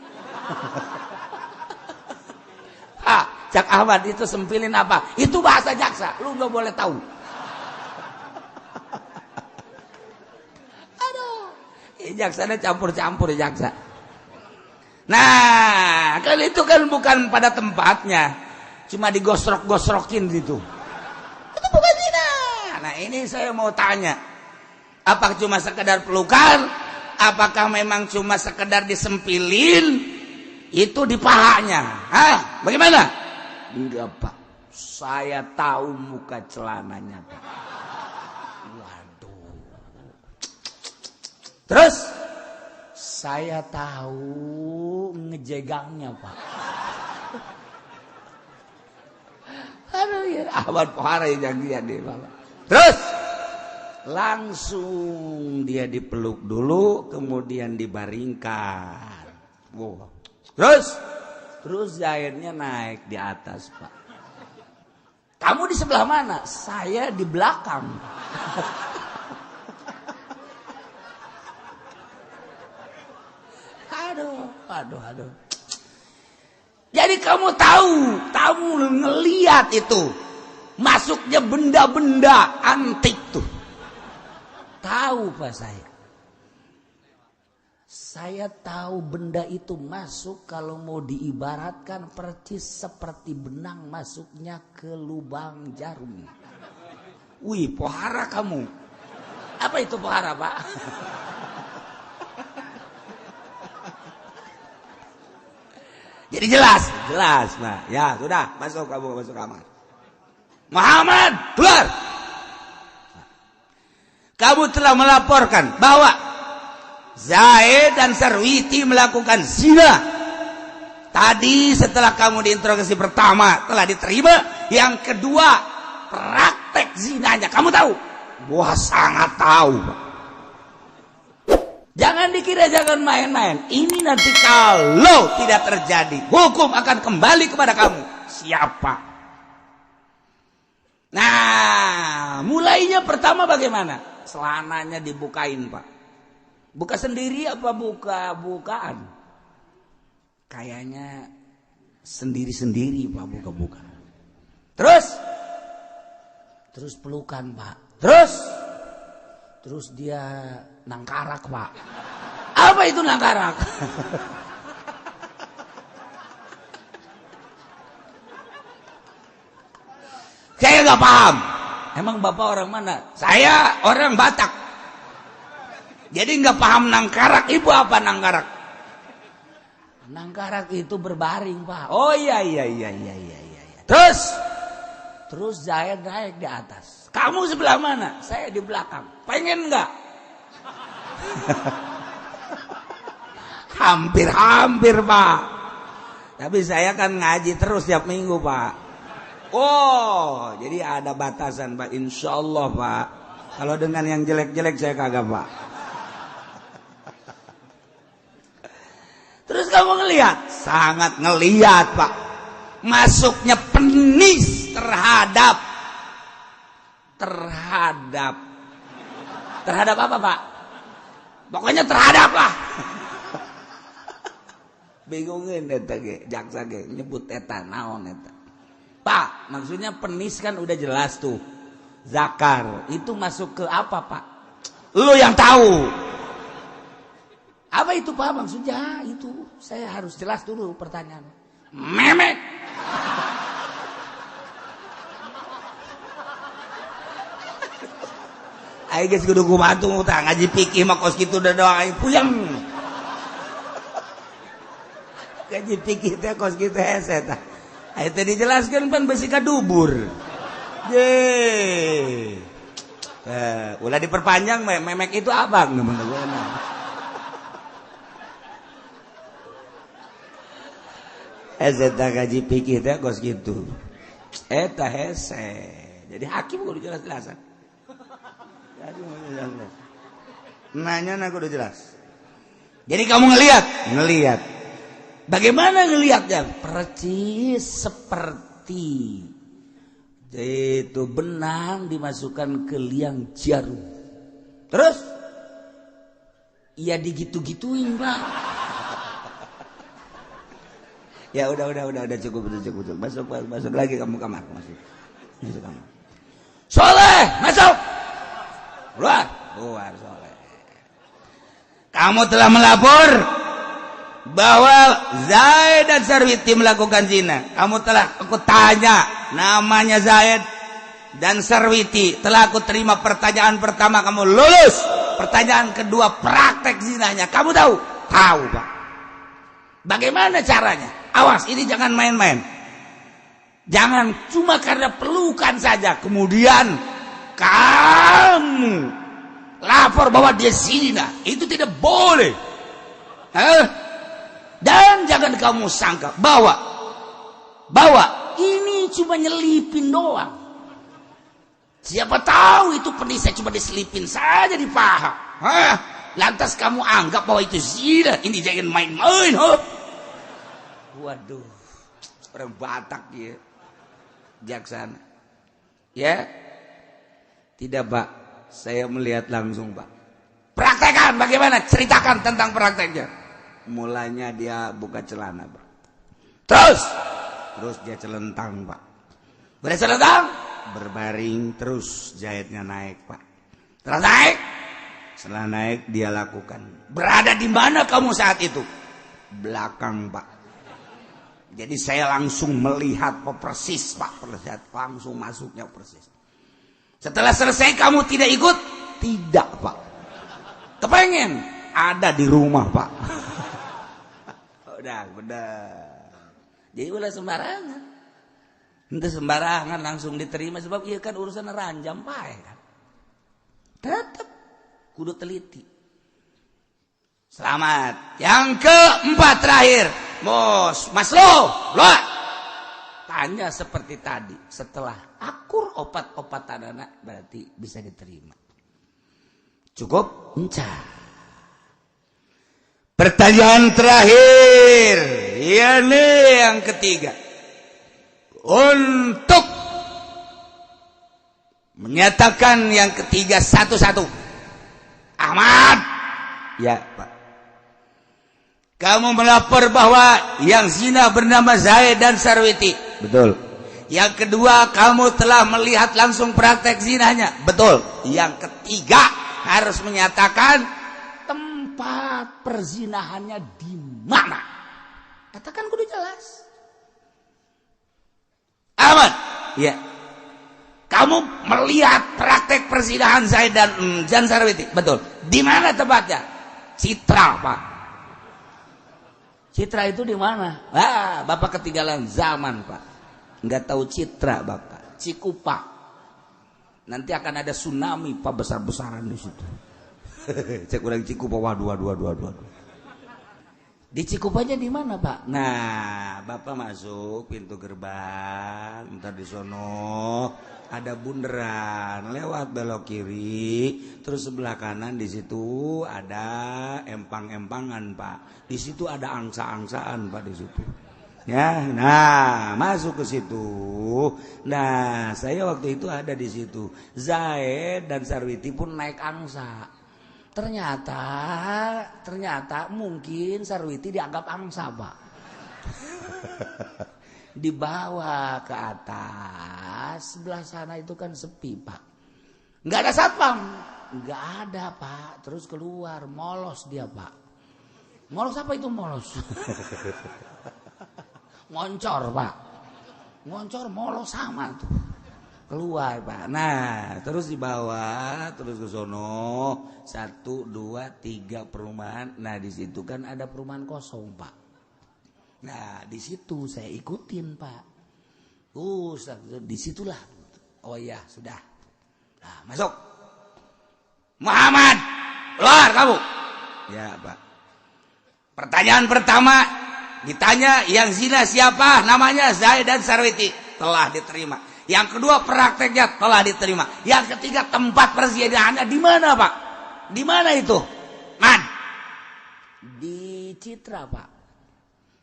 Cak Ahmad itu sempilin apa? Itu bahasa jaksa, lu gak boleh tahu. Aduh, jaksanya campur-campur jaksa. Nah, kalau itu kan bukan pada tempatnya, cuma digosrok-gosrokin gitu. Itu bukan zina. Nah, ini saya mau tanya, apakah cuma sekedar pelukan? Apakah memang cuma sekedar disempilin itu di pahanya? Hah? Bagaimana? Enggak, Pak. Saya tahu muka celananya, Pak. Waduh. Terus saya tahu ngejegangnya, Pak. Aduh ya, Ahmad Pohara yang dia deh, Bapak. Terus langsung dia dipeluk dulu, kemudian dibaringkan. Wow. Terus Zaidnya naik di atas, Pak. Kamu di sebelah mana? Saya di belakang. Aduh. Jadi kamu tahu ngelihat itu masuknya benda-benda antik tuh. Tahu, Pak, saya tahu benda itu masuk kalau mau diibaratkan percis seperti benang masuknya ke lubang jarum. Wih, pohara kamu. Apa itu pohara, Pak? Jadi jelas. Nah, ya sudah, masuk kamar. Muhammad, keluar. Kamu telah melaporkan bahwa Zaid dan Sarwiti melakukan zina. Tadi setelah kamu diinterogasi pertama telah diterima, yang kedua praktek zinanya. Kamu tahu? Wah, sangat tahu, Pak. Jangan dikira jangan main-main. Ini nanti kalau tidak terjadi, hukum akan kembali kepada kamu. Siapa? Nah, mulainya pertama bagaimana? Celananya dibukain, Pak. Buka sendiri apa bukaan? Kayaknya sendiri-sendiri, Pak, buka. Terus pelukan, Pak. Terus dia nangkarak, Pak. Apa itu nangkarak? Saya nggak paham. Emang Bapak orang mana? Saya orang Batak. Jadi nggak paham nangkarak. Ibu apa nangkarak? Nangkarak itu berbaring, Pak. Oh iya. Terus saya naik di atas. Kamu sebelah mana? Saya di belakang. Pengen nggak? Hampir, Pak. Tapi saya kan ngaji terus tiap minggu, Pak. Oh, jadi ada batasan, Pak. Insya Allah, Pak. Kalau dengan yang jelek-jelek saya kagak, Pak. Terus kamu ngelihat? Sangat ngelihat, Pak. Masuknya penis terhadap apa, Pak? Pokoknya terhadap lah. Bingungin eta ge, jaksa ge nyebut eta naon eta. Pak, maksudnya penis kan udah jelas tuh. Zakar, itu masuk ke apa, Pak? Lu yang tahu. Apa itu, Pak, maksudnya? Itu saya harus jelas dulu pertanyaan. Memek. Ayo guys kudu kumaha utang ngaji fikih mah kos kitu da doang aing puyeng. Ngaji fikih teh kos kitu hese tah. Aya teh dijelaskeun pan besi ka dubur. Ye. Ulah diperpanjang memek itu apa? Hese tah ngaji fikih teh kos kitu. Eta hese. Jadi hakim kudu jelas-jelasan. Nanya aku udah jelas. Jadi kamu ngelihat. Bagaimana ngelihatnya? Percis seperti itu benang dimasukkan ke liang jarum. Terus ya digitu-gituin, Pak. Ya udah cukup. Masuk lagi kamu kamar, masuk kamar. Soleh, masuk. Keluar Soleh. Kamu telah melapor bahwa Zaid dan Sarwiti melakukan zina. Kamu telah aku tanya namanya Zaid dan Sarwiti. Telah aku terima pertanyaan pertama, kamu lulus. Pertanyaan kedua, praktek zinanya. Kamu tahu? Tahu, Pak. Bagaimana caranya? Awas, ini jangan main-main. Jangan cuma karena pelukan saja kemudian kamu lapor bahwa dia zina. Itu tidak boleh. Dan jangan kamu sangka bahwa ini cuma nyelipin doang. Siapa tahu itu penisnya cuma diselipin saja di paha. Lantas kamu anggap bahwa itu zina. Ini jangan main-main. Waduh, orang Batak ya, jaksana. Ya. Tidak, Pak. Saya melihat langsung, Pak. Praktekkan bagaimana? Ceritakan tentang prakteknya. Mulanya dia buka celana, Pak. Terus dia celentang, Pak. Udah celentang, berbaring terus jahitnya naik, Pak. Terus naik. Setelah naik dia lakukan. Berada di mana kamu saat itu? Belakang, Pak. Jadi saya langsung melihat persis, Pak. Langsung masuknya persis. Setelah selesai kamu tidak ikut, Tidak, Pak. Kepengen ada di rumah, Pak. Udah, benar. Jadi ulah sembarangan. Ente sembarangan langsung diterima sebab iya kan urusan ranjam pae kan. Tetap kudu teliti. Selamat. Yang keempat terakhir, Maslow, tanya seperti tadi. Setelah akur opat-opatan anak berarti bisa diterima. Cukup? Encah. Pertanyaan terakhir, ini yang ketiga. Untuk menyatakan yang ketiga satu-satu. Ahmad. Ya, Pak. Kamu melapor bahwa yang zina bernama Zaid dan Sarwiti. Betul. Yang kedua, kamu telah melihat langsung praktek zinanya. Betul. Yang ketiga, harus menyatakan tempat perzinahannya di mana. Katakan kudu jelas. Ahmad. Ya. Kamu melihat praktek perzinahan Zaid dan Sarwiti. Betul. Di mana tempatnya? Citra, Pak. Citra itu di mana? Bapak ketinggalan zaman, Pak. Nggak tahu Citra, Bapak. Cikupa. Nanti akan ada tsunami, Pak, besar-besaran di situ. Cek ulang Cikupa. Waduh. Di Cikupanya di mana, Pak? Nah, Bapak masuk pintu gerbang, ntar di sono ada bundaran, lewat belok kiri, terus sebelah kanan di situ ada empang-empangan, Pak. Di situ ada angsa-angsaan, Pak, di situ. Ya, nah masuk ke situ. Nah, saya waktu itu ada di situ. Zaid dan Sarwiti pun naik angsa. Ternyata mungkin Sarwiti dianggap angsa, Pak. Dibawa ke atas, sebelah sana itu kan sepi, Pak. Nggak ada satpam. Nggak ada, Pak. Terus keluar, molos dia, Pak. Molos apa itu molos? Ngoncor, Pak. Ngoncor, molos sama tuh. Keluar, Pak. Nah, terus dibawa, terus ke sono 1, 2, 3 perumahan. Nah, di situ kan ada perumahan kosong, Pak. Nah, di situ saya ikutin, Pak. Disitulah. Oh iya, sudah. Nah, masuk. Muhammad, keluar kamu. Ya, Pak. Pertanyaan pertama ditanya, yang zina siapa? Namanya Zaid dan Sarwiti. Telah diterima. Yang kedua, prakteknya telah diterima. Yang ketiga, tempat perzinahannya di mana, Pak? Di mana itu? Man? Di Citra, Pak.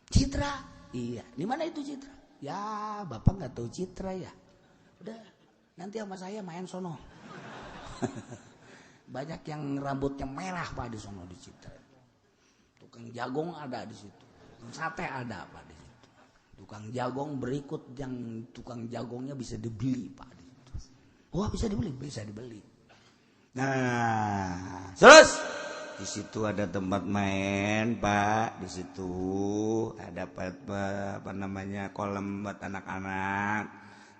Citra? Iya. Di mana itu Citra? Ya, Bapak nggak tahu Citra ya. Udah, nanti sama saya main sono. Banyak yang rambutnya merah, Pak, di sono di Citra. Tukang jagung ada di situ. Tukang sate ada, Pak, di situ. Tukang jagung berikut yang tukang jagungnya bisa dibeli, Pak. Wah, bisa dibeli. Nah, terus di situ ada tempat main, Pak. Di situ ada apa namanya, kolam buat anak-anak.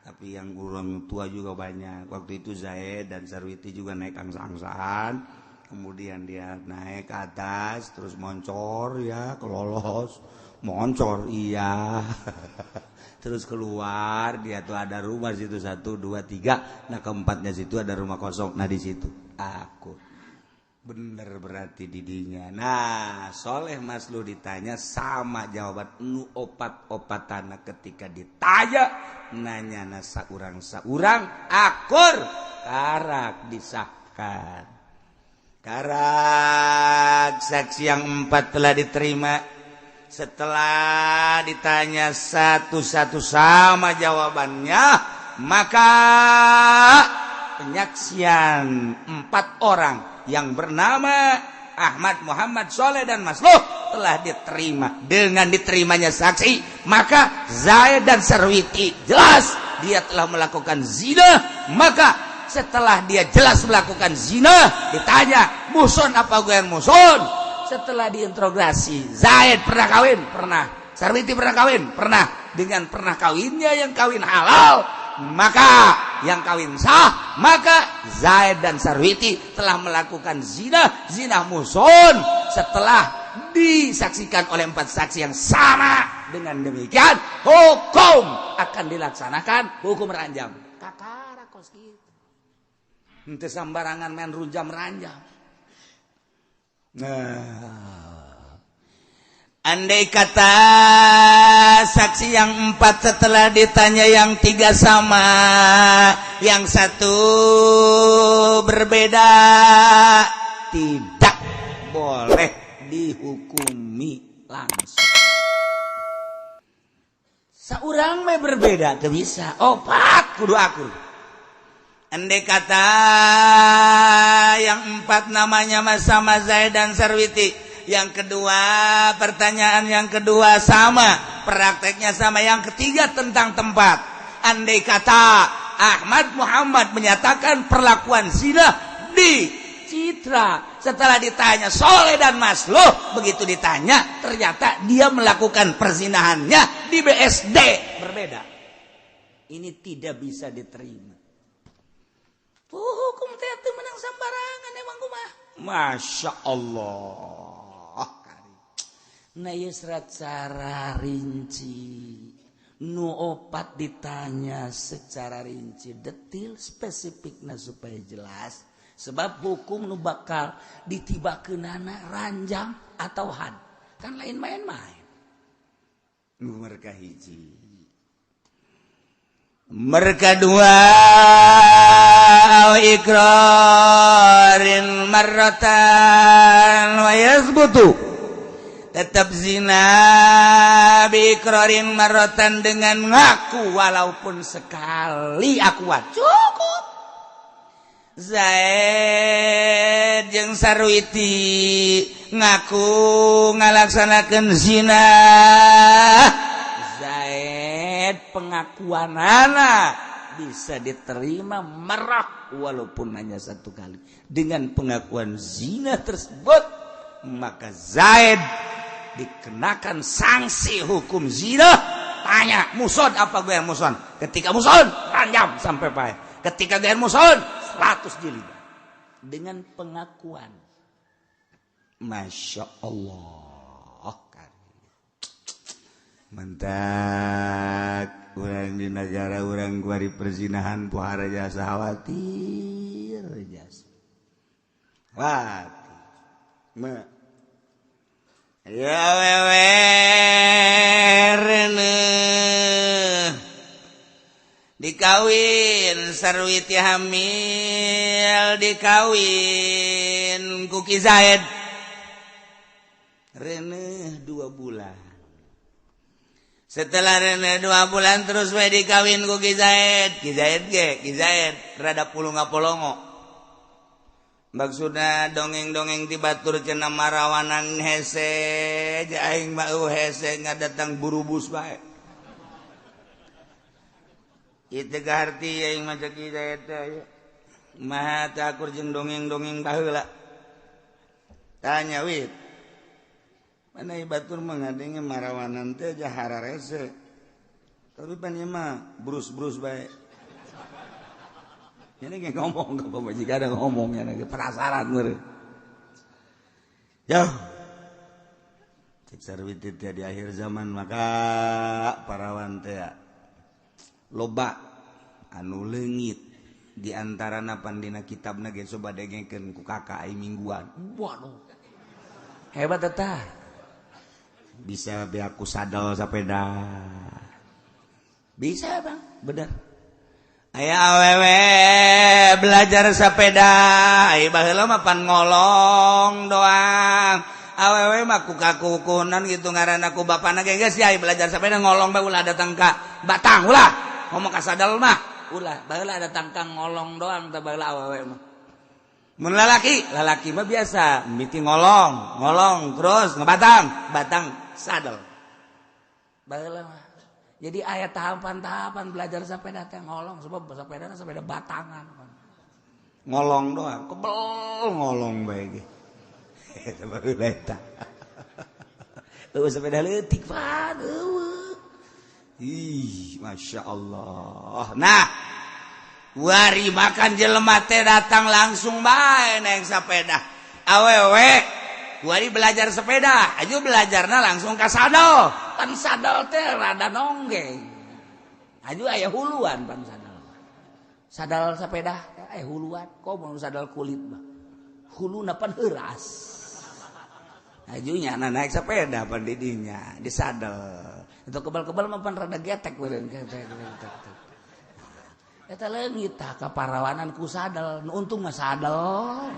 Tapi yang orang tua juga banyak. Waktu itu Zaid dan Sarwiti juga naik angsa-angsaan. Kemudian dia naik ke atas, terus moncor ya, kelolos. Moncor, iya. Terus keluar, dia tuh ada rumah situ 1, 2, 3. Nah, keempatnya situ ada rumah kosong. Nah, di situ aku bener berarti didinya. Nah, Soleh Maslu ditanya sama jawaban nu opat-opatana ketika ditanya nanya nasa urang akur karak disahkan. Karak saksi yang 4 telah diterima. Setelah ditanya satu-satu sama jawabannya, maka penyaksian 4 orang yang bernama Ahmad, Muhammad, Soleh, dan Masluh telah diterima. Dengan diterimanya saksi, maka Zaid dan Sarwiti jelas dia telah melakukan zina. Maka setelah dia jelas melakukan zina, ditanya, muson apa gue yang muson? Setelah diinterogasi, Zaid pernah kawin? Pernah. Sarwiti pernah kawin? Pernah. Dengan pernah kawinnya yang kawin halal, maka yang kawin sah, maka Zaid dan Sarwiti telah melakukan zina muhson setelah disaksikan oleh 4 saksi yang sama. Dengan demikian hukum akan dilaksanakan hukum ranjam. Kakara kos gitu. Henteu sambarangan main runjam ranjam. Nah, andai kata saksi yang 4 setelah ditanya yang 3 sama, yang 1 berbeda, tidak boleh dihukumi langsung. Saurang mah berbeda, teu bisa. Opat kudu akur. Andai kata yang 4 namanya sama Zaid dan Sarwiti, yang kedua pertanyaan yang kedua sama, prakteknya sama, yang ketiga tentang tempat. Andai kata Ahmad Muhammad menyatakan perlakuan zina di Citra, setelah ditanya Soleh dan Masloh, begitu ditanya ternyata dia melakukan perzinahannya di BSD, berbeda. Ini tidak bisa diterima. Hukum teh menang sambarangan emang kumaha. Masya Allah. Nah ieu secara rinci, nu 4 ditanya secara rinci, detil, spesifikna supaya jelas. Sebab hukum nu bakal ditibakeunana ranjam atau had, kan lain main-main. Nomor kahiji. Mereka 2 ikrarin marratan wa yazbutu, tetap zina bi ikrarin marratan dengan ngaku walaupun sekali akuat cukup. Zaid jeung Sarwiti ngaku ngalaksanakeun zina. Zaid pengakuanana bisa diterima merah walaupun hanya 1 kali. Dengan pengakuan zina tersebut, maka Zaid dikenakan sanksi hukum zina. Tanya, muson apa gue yang muson? Ketika muson, ranjam sampai payah. Ketika gue yang muson, 100 jilid. Dengan pengakuan. Masya Allah. Mantap. Orang di negara orang kuari perzinahan pohara jasa khawatir jasa. Khawatir. Ya wewe dikawin Sarwiti hamil, dikawin Kuki Zaid Rene 2 bulan. Setelah Rene 2 bulan terus we dikawin Kuki Zaid. Ki Zaid rada puluh ngapolongo. Maksudna dongeng-dongeng ti batur cenah marawanan hese, aing mah hese ngadatang burubus bae. Itu arti yang macam kita itu mah takur jeung dongeng-dongeng baheula. Tanya wit, mana batur mah ngadenge marawanan teh jahara rese, tapi pan ieu mah brus-brus bae. Ini kayak ngomong ke pemajikan ada ngomongnya lagi penasaran meureun. Yo, cek Sarwiti di akhir zaman maka parawan teh loba anu leungit di antarana pandina kitabna ge coba dengekeun ku kakak ai mingguan. Waduh. Hebat eta. Bisa be aku sadel sepeda. Bisa, Bang. Bener. Aya awewe belajar sepeda, ai baheula mah pan ngolong doang. Awewe mah kukakukunan gitu ngaranna ku bapana ge geus ai belajar sepeda ngolong bae ulah datang ka Batang ulah. Ngomong ka sadal mah ulah baheula datang ka ngolong doang teh baheula awewe mah. Mun lalaki mah biasa miti ngolong terus batang sadel. Baheula mah. Jadi aya tahapan-tahapan belajar sepeda teh ngolong sebab sepedana sepeda batangan. Ngolong doang, kebel ngolong bae ge. Baheula eta. Eueuh sepeda leutik pan eueuh. Ih, Masya Allah. Nah wari makan jelema teh datang langsung bae naik sepeda awewe wari belajar sepeda aju belajarna langsung ka sadel pan sadel teh rada nonggeng aju aya huluan pan sadel sepeda aya huluan kok mau sadel kulit mah huluna pan heuras ajunya naik sepeda pan didinya di sadel itu kebal-kebal mah pan rada getek beureun eta leungit tah kaparawanan ku sadel nu untung mah sadel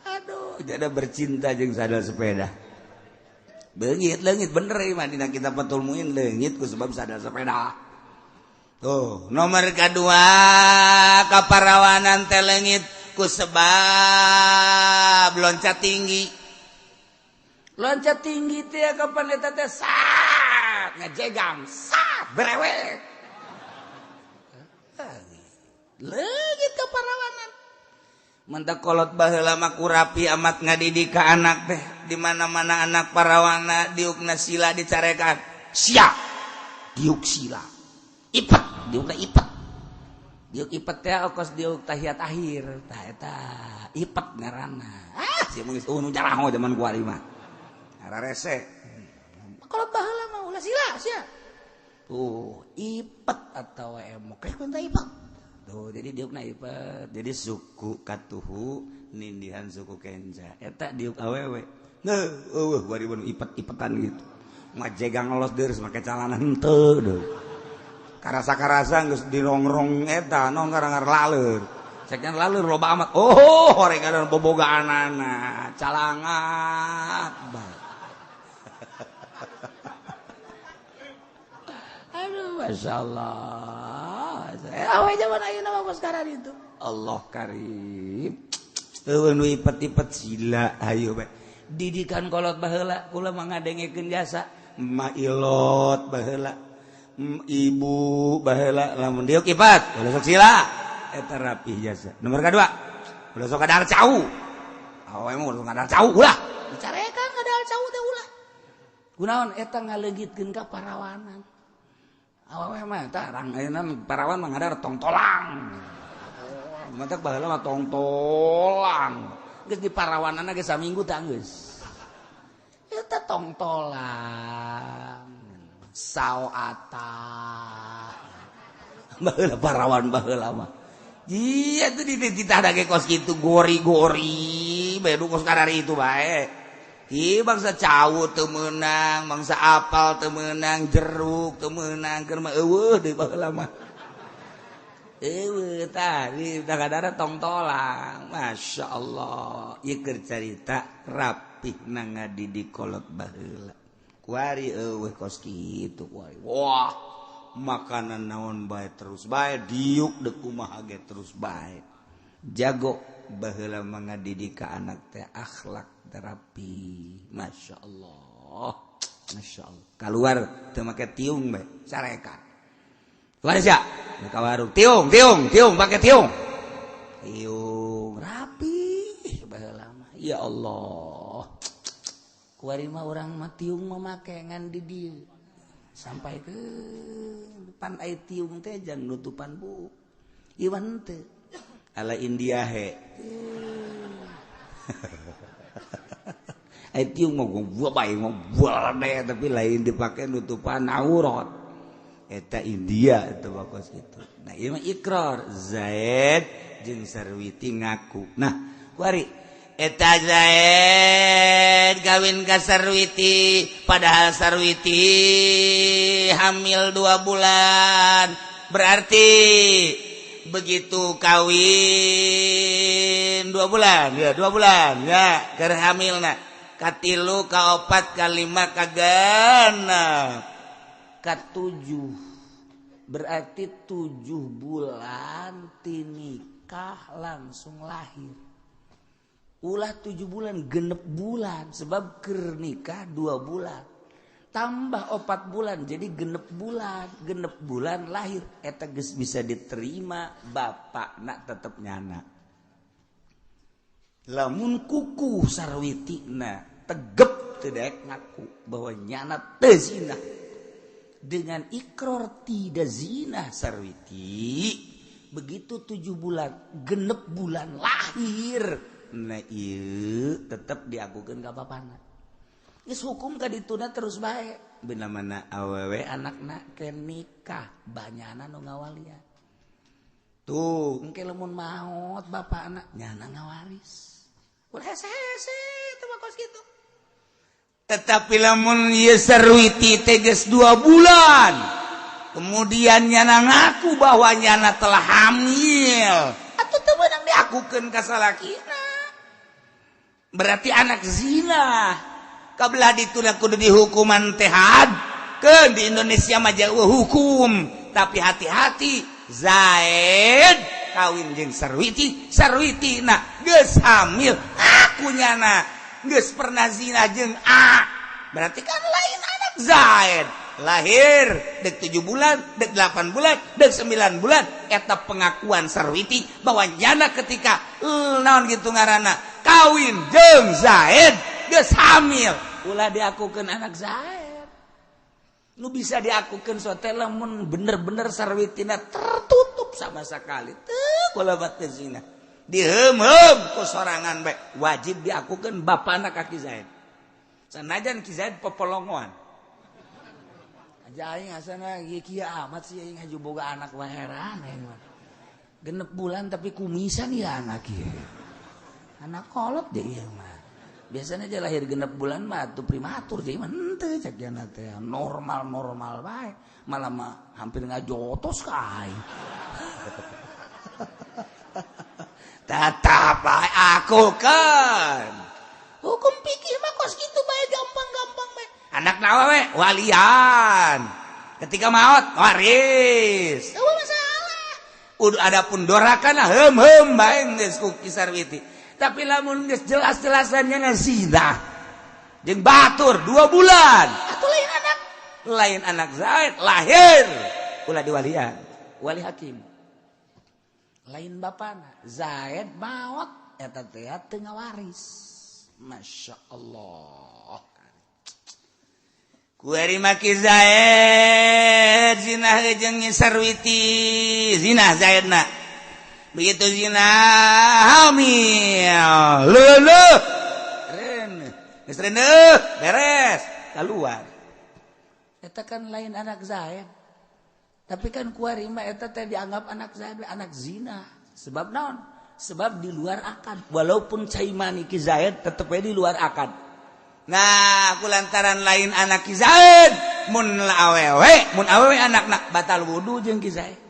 aduh jadi bercinta jeung sadel sepeda beungit leungit bener ieu mah dina kitab Fathul Muin leungit ku sebab sadel sepeda tuh nomor kedua kaparawanan teh leungit ku sebab loncat tinggi teh kapan eta teh ngajegang berewek leungit kaparawanan mentak kolot baheula mah kurapi amat ngadidik ka anak teh di mana-mana anak parawana diukna sila dicarekan sia diuk sila ipet diukna ipet diuk ipet teh okos diuk tahiyat akhir tah eta ipet ngaranna sia geus nu jaraho zaman kuari mah rarese kolot baheula mah ulah sila sia tuh ipet atau emok kayak kunta ipet tuh jadi diukna ipet jadi suku katuhu nindihan suku kenja eta diuk awewe nah wari banu ipet-ipetan gitu ngajegang los deres make calana henteu deh karasa geus dirongrong eta non ngarangar laleur cekeun laleur loba amat oh horengan bobogaanana calangat aduh Masya Allah awe zaman ayeuna mah sekarang itu Allah karim nu ipet-ipet sila ayo bae didikan kolot baheula kula mah ngadengekeun jasa mailot baheula ibu baheula lamun diuk ipet ulah sok sila eta rapih jasa nomor kadua ulah sok kadal cau awe mah ulah kadal cau ulah dicarekan kadal cau teh ulah kunaon eta ngaleungitkeun ka parawanan awewe mah eta rang ayeuna parawan mah ngadar tongtolang mantak baheula mah tongtolang geus di parawanana geus saminggu tah geus eta tongtolang saoata baheula parawan baheula mah ieu tuh dititah dage kos kitu gori-gori bae kos kadari itu bae Ih bangsa cawu teu meunang, bangsa apal teu meunang, jeruk teu meunang, keur mah eueuh deui baheula mah. Eueuh tah di dagadara tongtolang. Masya Allah. Ieu keur carita rapihna ngadidik kolot baheula. Kuari eueuh kos kitu kuari. Wah, makanan naon bae terus bae, diuk deuk kumaha ge terus bae. Jago baheula mangadidik ka anak teh akhlak terapi. Masya Allah, Masya Allah. Keluar teu make tiung bae, carekan. Keluar sia, ka warung. Tiung, pakai tiung. Tiung rapi baheula mah. Ya Allah. Kuari mah urang mah tiung mah make ngan di dieu. Sampai ke depan aya tiung teh jang nutupan bu. Iwan teh ala India he. Tiung mau gua bae mau bualade tapi lain dipake nutupan aurat. Eta India eta bakos kitu. Nah ieu mah ikrar Zaid jeung Sarwiti ngaku. Nah, kuari eta Zaid kawin ka Sarwiti padahal Sarwiti hamil 2 bulan. Berarti begitu kawin 2 bulan ya 2 bulan ya keur hamilna katilu kaopat kalima kagana katujuh berarti 7 bulan tinikah langsung lahir ulah 7 bulan genep bulan sebab keur nikah 2 bulan tambah 4 bulan jadi genep bulan lahir eta geus bisa diterima bapakna tetep nyana lamun kuku sarwitina tegep dek ngaku bahwa nyana teu zina dengan ikrar tidak zina sarwiti begitu 7 bulan genep bulan lahir nah ieu tetep diakukeun ka bapana geus hukum ka dituna terus bae beuna mana awewe anakna ke nikah banyana nu ngawalian tuh engke lamun maot bapana nyana ngawaris ulah hese-hese teu bakos kitu tetapi lamun ieu sarwiti teh geus 2 bulan kemudian nyana ngaku bahwa nyana telah hamil atuh teu beunang diakukeun ka salakina berarti anak zina kabelah dituna kudu dihukuman teh had keun di Indonesia mah jauh hukum tapi hati-hati Zaid kawin jeung sarwiti na geus hamil aku nyana geus pernah zina jeung A berarti kan lain anak Zaid lahir dek 7 bulan dek 8 bulan dek 9 bulan eta pengakuan sarwiti bahwa nyana ketika naon gitu ngaranna kawin jeung Zaid geus hamil ulah diakukeun anak Zaid nu bisa diakukeun sote lamun bener-bener sarwitina tertutup sama sekali teu kalabat teu zina diheum-heum ku sorangan bae wajib diakukeun bapana kaki Zaid sanajan ki Zaid popolongoan aja aing asana kieu amat sih aing haju boga anak wae heran aing mah genep bulan tapi kumisan ya anak ieu anak kolot deh ieu mah biasanya aja lahir genep bulan mah tuh primatur jadi mah henteu cek jana teh normal bae malah mah hampir ngajotos ka aing tetap bae aku kan hukum pikir mah kos kitu bae gampang bae anak nawa we walian ketika maot waris eueuh masalah udah adapun dorakan heum bae geus ku kisarwiti tapi lamun geus jelas-jelasannya zina jeung batur 2 bulan atuh lain anak Zaid lahir ulah diwalian wali hakim lain bapana Zaid maot eta teh teu ngawaris masyaallah kuari maki Zaid zina jeung sarwiti zina Zaidna begitu zina hamil leuh geus reneuh beres keluar eta kan lain anak Zaid tapi kan kuari mah eta teh dianggap anak Zaid anak zina sebab naon sebab di luar akad walaupun cai mani ki Zaid tetep we di luar akad nah kulantaran lain anak ki Zaid mun awewe anakna batal wudu jeung ki Zaid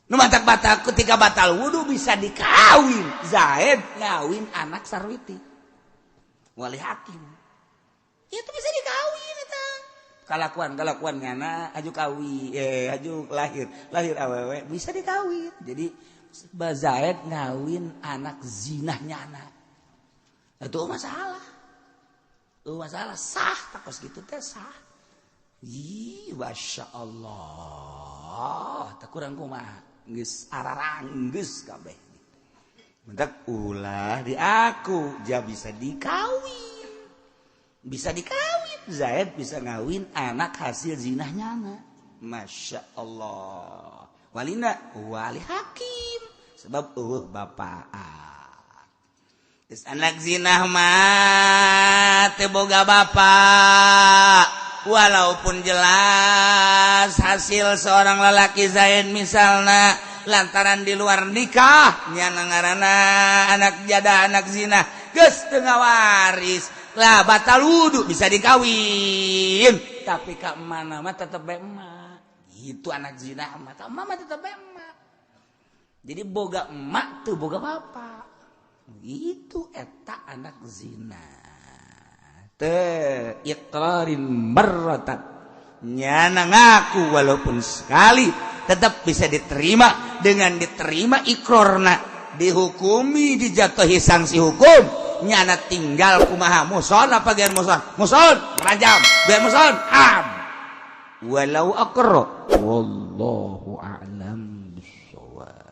nu batal ketika batal wudu bisa dikawin Zaid ngawin anak sarwiti wali hakim itu bisa dikawin eta kalakuan ngana aju kawin aju lahir awewe bisa dikawin jadi Zaid ngawin anak zinahnya anak itu masalah sah takos gitu teh sah masya Allah tak kurang kumaha geus ararang geus kabeh mentak ulah di aku ja bisa dikawin Zaid bisa ngawin anak hasil zinahnya anak masya Allah walina wali hakim sebab bapaan geus anak zinah mah teu boga bapak walaupun jelas hasil seorang lelaki Zaid misalnya lantaran di luar nikah nyana ngaranna anak jada anak zina geus teu ngawaris lah batal wudu bisa dikawin tapi ka mana mah tetep bae emak itu anak zina mah mama tetep bae emak jadi boga emak teu boga bapak itu eta anak zina iqrarin marratan nyana ngaku walaupun sekali tetap bisa diterima dengan diterima ikrarna dihukumi dijatuhi sanksi hukum nyana tinggal kumaha muson apa gen muson rajam biar muson ham walau aqra wallahu a'lam bissawab